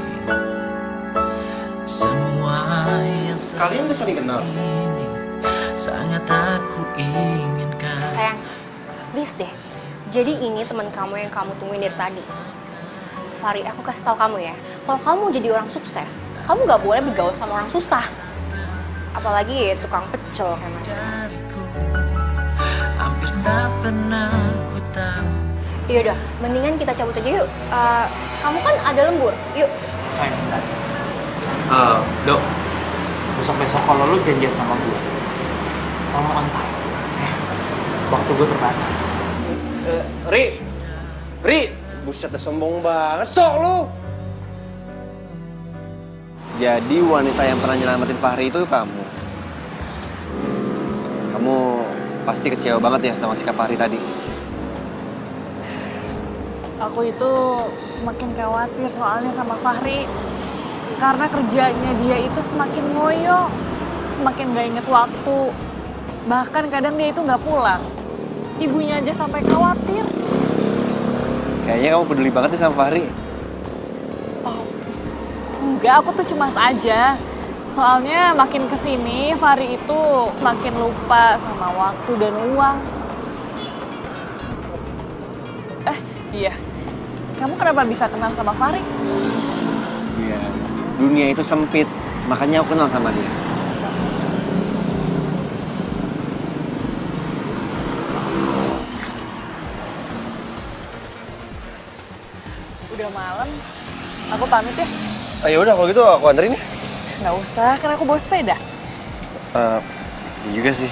Semua yang Kalian udah saling kenal? ini sangat aku inginkan. Sayang, please deh. Jadi ini teman kamu yang kamu tungguin dari tadi. Fari, aku kasih tahu kamu ya. Kalau kamu jadi orang sukses, kamu nggak boleh bergaul sama orang susah. Apalagi tukang pecel kayak mereka. Hampir tak pernah ku tahu. Yaudah, mendingan kita cabut aja yuk. Kamu kan ada lembur, yuk. Sayang sebentar. Dok, besok-besok kalau lu janjian sama gue, tolong on time. Waktu gue terbatas. Ri, buset, sombong banget, sok lu. Jadi wanita yang pernah nyelamatin Fahri itu kamu. Kamu pasti kecewa banget ya sama sikap Fahri tadi. Aku itu semakin khawatir soalnya sama Fahri. Karena kerjanya dia itu semakin ngoyo, semakin gak inget waktu. Bahkan kadang dia itu gak pulang. Ibunya aja sampai khawatir. Kayaknya kamu peduli banget nih sama Fahri. Oh, enggak, aku tuh cemas aja. Soalnya makin kesini, Fahri itu makin lupa sama waktu dan uang. Iya. Kamu kenapa bisa kenal sama Fahri? Iya, dunia itu sempit, makanya aku kenal sama dia. Udah malam, aku pamit ya. Ya udah kalau gitu aku anterin ya. Nggak usah, karena aku bawa sepeda. Iya juga sih.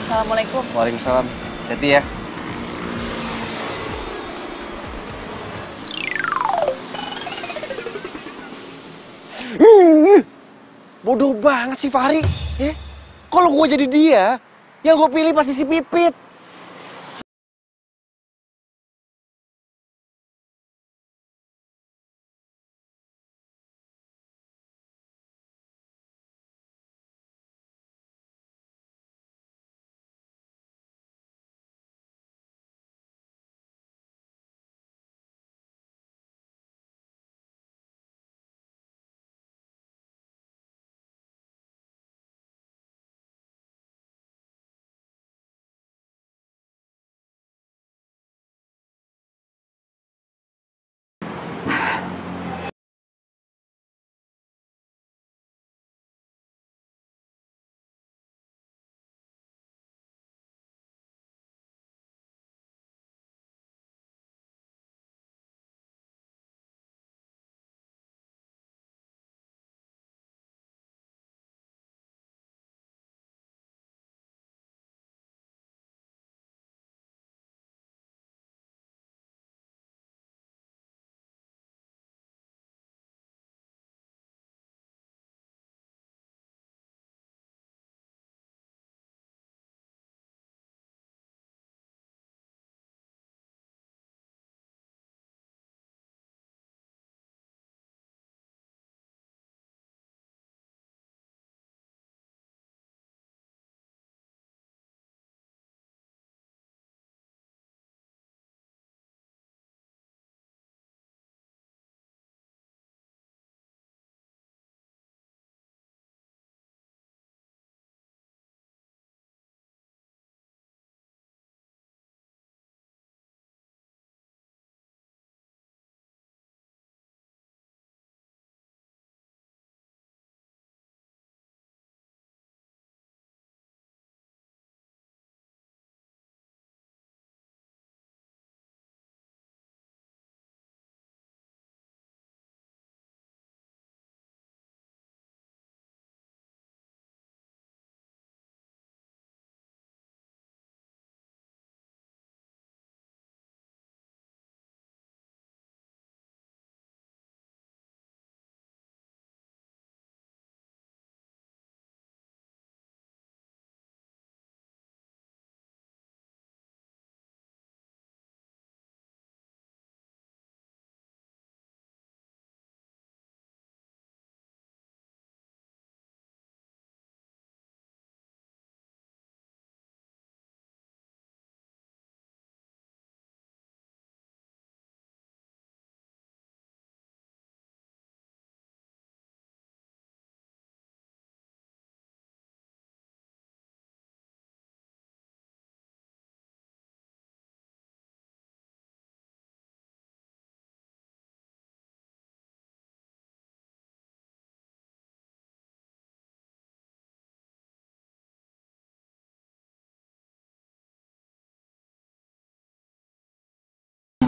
Assalamualaikum. Waalaikumsalam. Hati ya. Bodoh banget sih Fahri. Ya? Kalau gue jadi dia, yang gue pilih pasti si Pipit.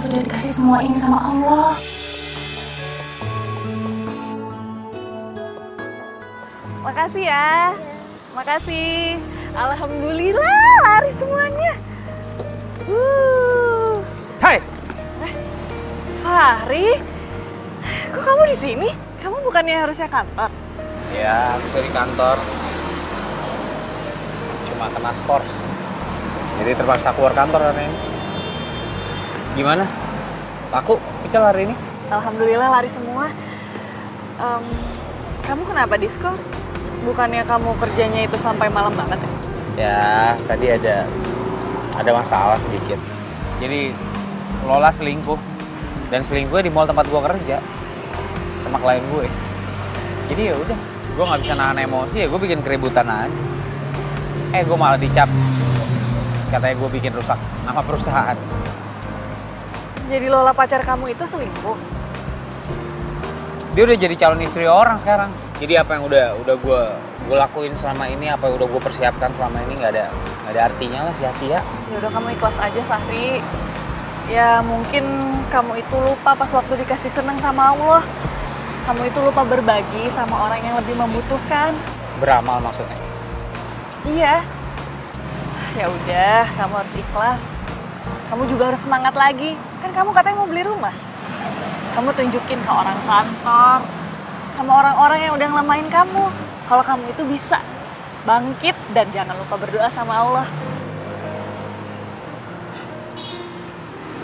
sudah dikasih semua ini sama Allah. Makasih ya. Makasih. Alhamdulillah lari semuanya. Hai. Fahri, kok kamu di sini? Kamu bukannya harusnya kantor? Ya, bisa di kantor. Cuma kena skors. Jadi terpaksa keluar kantor hari ini. Gimana? Laku kita hari ini? Alhamdulillah lari semua. Kamu kenapa diskors? Bukannya kamu kerjanya itu sampai malam banget ya? Ya, tadi ada masalah sedikit. Jadi Lola selingkuh. Dan selingkuhnya di mall tempat gue kerja sama klien gue. Jadi ya udah, gue nggak bisa nahan emosi ya, gue bikin keributan aja. Gue malah dicap, katanya gue bikin rusak nama perusahaan. Jadi Lola pacar kamu itu selingkuh? Dia udah jadi calon istri orang sekarang. Jadi apa yang udah gue lakuin selama ini, apa yang udah gue persiapkan selama ini nggak ada artinya lah, sia-sia. Ya udah kamu ikhlas aja, Fahri. Ya mungkin kamu itu lupa pas waktu dikasih senang sama Allah. Kamu itu lupa berbagi sama orang yang lebih membutuhkan. Beramal maksudnya? Iya. Ya udah, kamu harus ikhlas. Kamu juga harus semangat lagi. Kan kamu katanya mau beli rumah. Kamu tunjukin ke orang kantor, sama orang-orang yang udah ngelamain kamu, kalau kamu itu bisa bangkit dan jangan lupa berdoa sama Allah.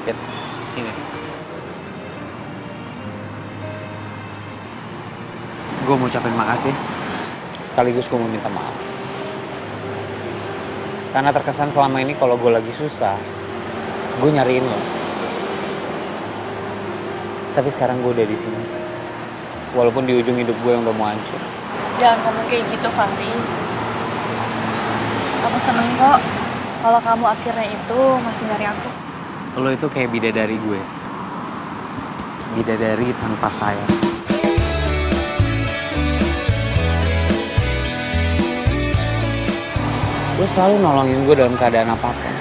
Pit, sini. Gue mau ucapin makasih, sekaligus gue mau minta maaf. Karena terkesan selama ini kalau gue lagi susah, gue nyariin lo. Tapi sekarang gue udah di sini. Walaupun di ujung hidup gue yang udah mau hancur. Jangan ngomong kayak gitu, Fahri. Aku seneng kok kalau kamu akhirnya itu masih nyari aku. Lo itu kayak bidadari gue. Bidadari tanpa sayap. Lo selalu nolongin gue dalam keadaan apapun.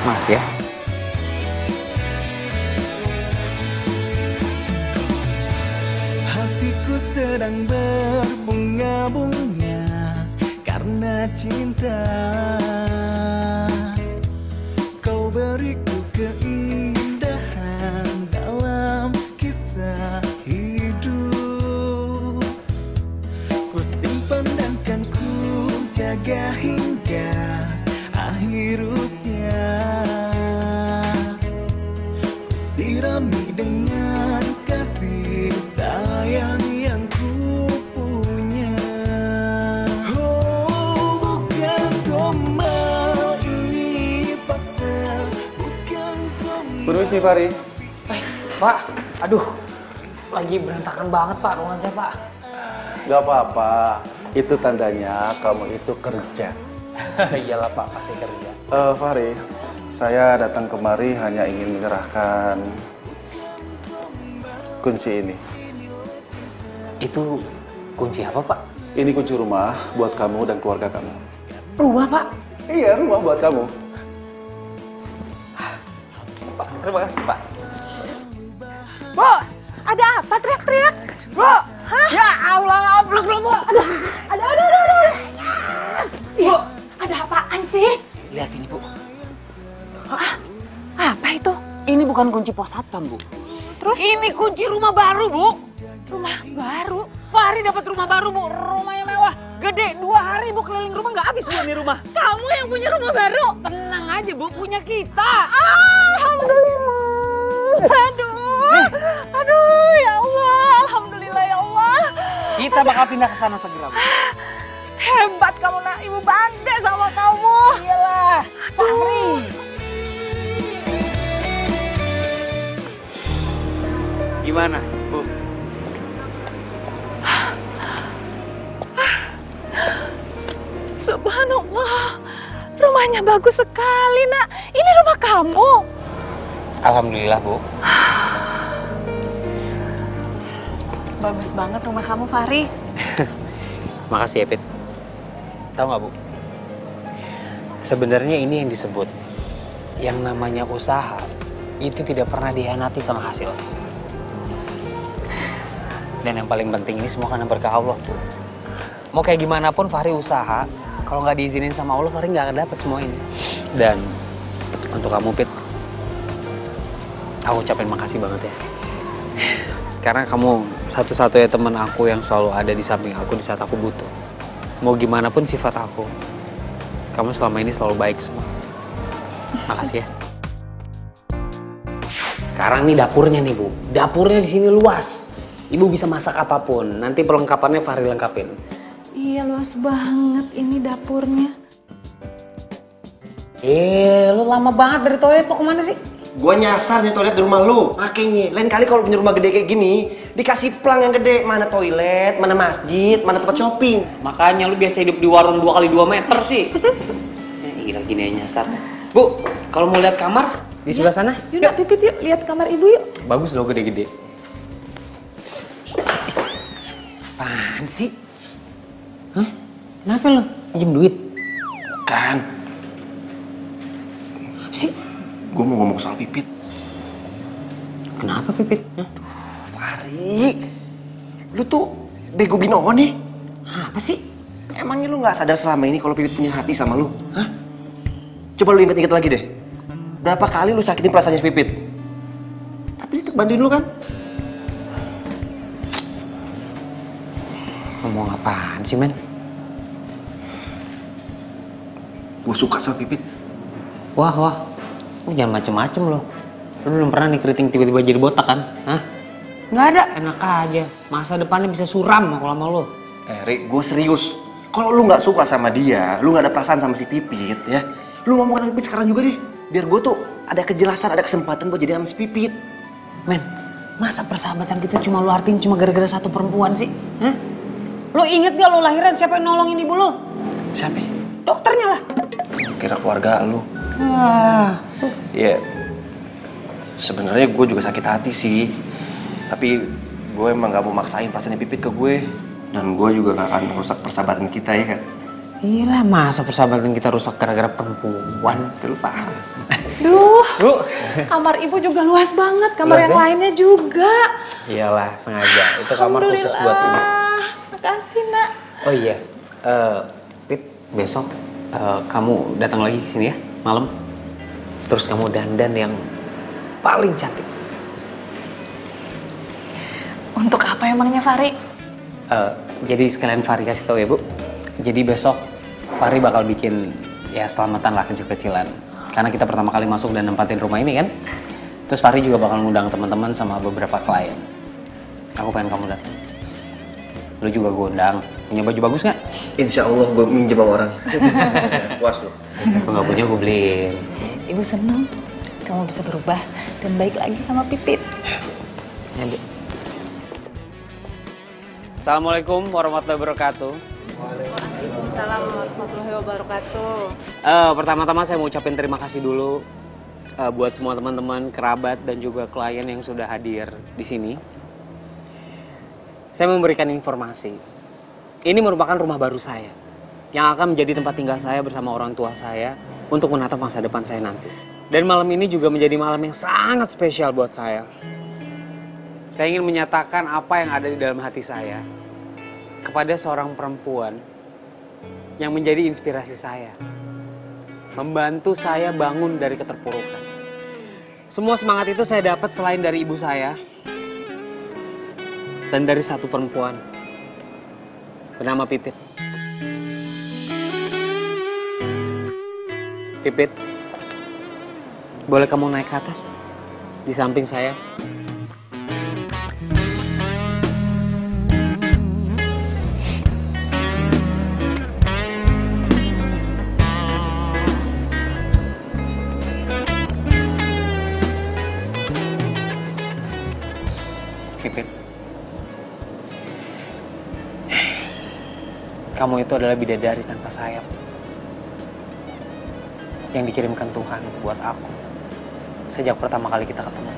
Makasih ya. Hatiku sedang berbunga-bunga karena cinta. Kau beriku keindahan dalam kisah hidup. Ku simpan dan kan ku jaga hingga akhir usia. Ku sirami dengan kasih sayang yang ku punya. Oh, bukan gombal, ini fakta. Bukan gombal. Permisi, Fahri. Pak, aduh, lagi berantakan banget Pak ruangan saya Pak. Gak apa-apa, itu tandanya kamu itu kerja. Iyalah Pak, pasti kerja. Fahri, saya datang kemari hanya ingin menyerahkan kunci ini. Itu kunci apa Pak? Ini kunci rumah buat kamu dan keluarga kamu. Rumah Pak? Iya, rumah buat kamu. Pak, terima kasih Pak. Bu, ada apa teriak-teriak? Bu, ya Allah, blok Bu. Aduh. Bu, ada apaan sih? Lihat ini Bu. Hah? Apa itu? Ini bukan kunci pos satpam Bu. Terus? Ini kunci rumah baru Bu. Rumah baru? Fahri dapat rumah baru Bu, rumah yang mewah. Gede, 2 hari Bu keliling rumah nggak habis Bu ini rumah. Kamu yang punya rumah baru? Tenang aja Bu, punya kita. Alhamdulillah. Aduh, ya Allah, alhamdulillah ya Allah. Kita bakal pindah ke sana segera Bu. Hebat kamu nak, ibu bangga sama kamu. Iyalah, Fahri. Gimana Bu? Subhanallah, rumahnya bagus sekali nak. Ini rumah kamu. Alhamdulillah Bu. Bagus banget rumah kamu, Fahri. Makasih ya Pit. Tahu nggak Bu? Sebenarnya ini yang disebut yang namanya usaha itu tidak pernah dihianati sama hasil. Dan yang paling penting ini semua karena berkah Allah. Mau kayak gimana pun Fahri usaha, kalau nggak diizinin sama Allah, Fahri nggak akan dapet semua ini. Dan untuk kamu, Pit, aku ucapin makasih banget ya. Karena kamu satu-satunya teman aku yang selalu ada di samping aku di saat aku butuh. Mau gimana pun sifat aku, kamu selama ini selalu baik semua. Makasih ya. Sekarang nih dapurnya nih, Bu. Dapurnya di sini luas. Ibu bisa masak apapun. Nanti perlengkapannya Fahri lengkapin. Iya, luas banget ini dapurnya. Lu lama banget dari toilet tuh kemana sih? Gue nyasar nih toilet di rumah lu. Makanya, lain kali kalau punya rumah gede kayak gini, dikasih plang yang gede. Mana toilet, mana masjid, mana tempat shopping. Makanya lu biasa hidup di warung 2x2 meter sih. Gila gini aja nyasar. Bu, kalau mau lihat kamar di sebelah sana. Yuk, Pipit yuk, lihat kamar ibu yuk. Bagus loh gede-gede. Apaan sih? Hah? Kenapa lo? Pinjem duit? Bukan. Apa sih? Gue mau ngomong soal Pipit. Kenapa Pipit? Hah? Fahri, lu tuh bego binoho nih. Apa sih? Emangnya lu gak sadar selama ini kalau Pipit punya hati sama lu? Hah? Coba lu inget-inget lagi deh. Berapa kali lu sakitin perasaannya si Pipit? Tapi dia tetep bantuin lu kan? Ngomong apaan sih, men? Gue suka sama Pipit. Wah. Lu jangan macem-macem lo. Lu belum pernah nih keriting tiba-tiba jadi botak kan? Hah? Nggak ada. Enak aja. Masa depannya bisa suram kalau sama lo. Rik, gue serius. Kalau lu gak suka sama dia, lu gak ada perasaan sama si Pipit, ya. Lu ngomong sama Pipit sekarang juga deh. Biar gue tuh ada kejelasan, ada kesempatan buat jadi sama si Pipit. Men, masa persahabatan kita cuma lu artiin cuma gara-gara satu perempuan sih? Hah? Lo inget gak lo lahiran siapa yang nolongin ibu lo? Siapa? Dokternya lah. Kira keluarga lu. Ya, sebenarnya gue juga sakit hati sih. Tapi gue emang gak mau maksain perasaannya Pipit ke gue. Dan gue juga gak akan merusak persahabatan kita, ya kan? Iya, masa persahabatan kita rusak gara-gara perempuan? Itu lu paham. Duh, kamar ibu juga luas banget. Kamar yang lainnya juga. Iyalah, sengaja. Itu kamar khusus buat ibu. Makasih, Nak. Oh iya, Pit, besok kamu datang lagi ke sini ya, malam. Terus kamu dandan yang paling cantik. Untuk apa emangnya, Fahri? Jadi sekalian Fahri kasih tahu ya, Bu. Jadi besok Fahri bakal bikin ya selamatan lah kecil-kecilan. Karena kita pertama kali masuk dan nempatin rumah ini kan. Terus Fahri juga bakal ngundang teman-teman sama beberapa klien. Aku pengen kamu datang. Lu juga gue undang. Punya baju bagus nggak? Insya Allah gue minjem sama orang. Puas lu. Kalau nggak punya gue beliin. Ibu senang kamu bisa berubah dan baik lagi sama Pipit. Ya, Bu. Assalamualaikum warahmatullahi wabarakatuh. Waalaikumsalam warahmatullahi wabarakatuh. Pertama-tama saya mau ucapin terima kasih dulu buat semua teman-teman, kerabat dan juga klien yang sudah hadir di sini. Saya memberikan informasi. Ini merupakan rumah baru saya yang akan menjadi tempat tinggal saya bersama orang tua saya untuk menatap masa depan saya nanti. Dan malam ini juga menjadi malam yang sangat spesial buat saya. Saya ingin menyatakan apa yang ada di dalam hati saya kepada seorang perempuan yang menjadi inspirasi saya. Membantu saya bangun dari keterpurukan. Semua semangat itu saya dapat selain dari ibu saya dan dari satu perempuan bernama Pipit. Pipit, boleh kamu naik ke atas di samping saya? Pipit, kamu itu adalah bidadari tanpa sayap yang dikirimkan Tuhan buat aku sejak pertama kali kita ketemu.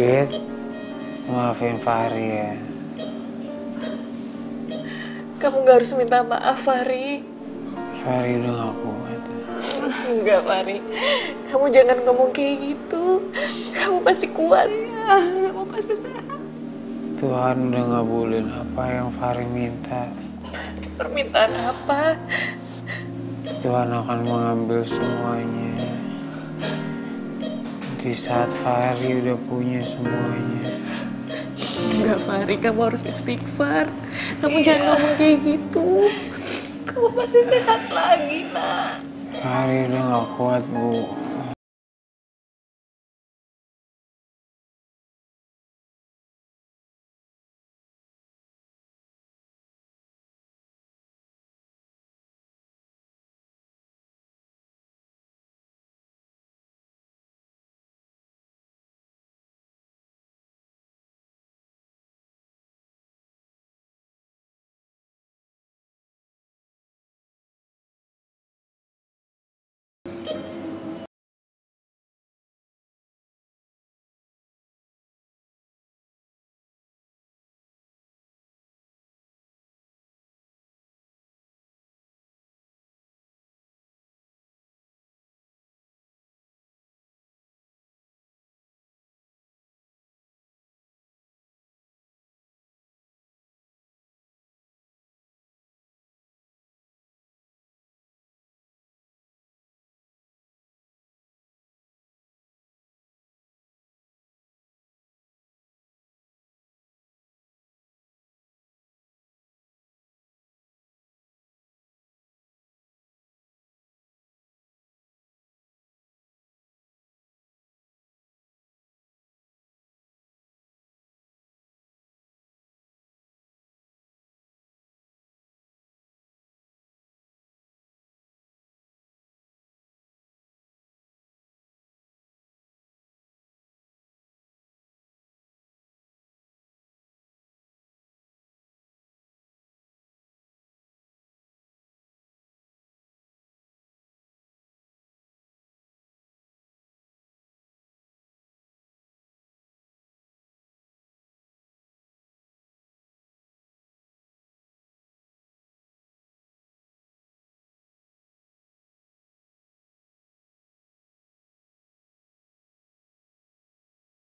Pit, maafin Fahri ya. Kamu gak harus minta maaf, Fahri. Fahri udah gak kuat. Enggak, Fahri. Kamu jangan ngomong kayak gitu. Kamu pasti kuat. Kamu pasti sehat. Tuhan udah ngabulin apa yang Fahri minta. Permintaan apa? Tuhan akan mengambil semuanya. Di saat Fahri udah punya semuanya. Enggak, Fahri. Kamu harus istighfar. Kamu jangan ngomong kayak gitu. Kamu pasti sehat lagi, nak. Fahri udah gak kuat, Bu.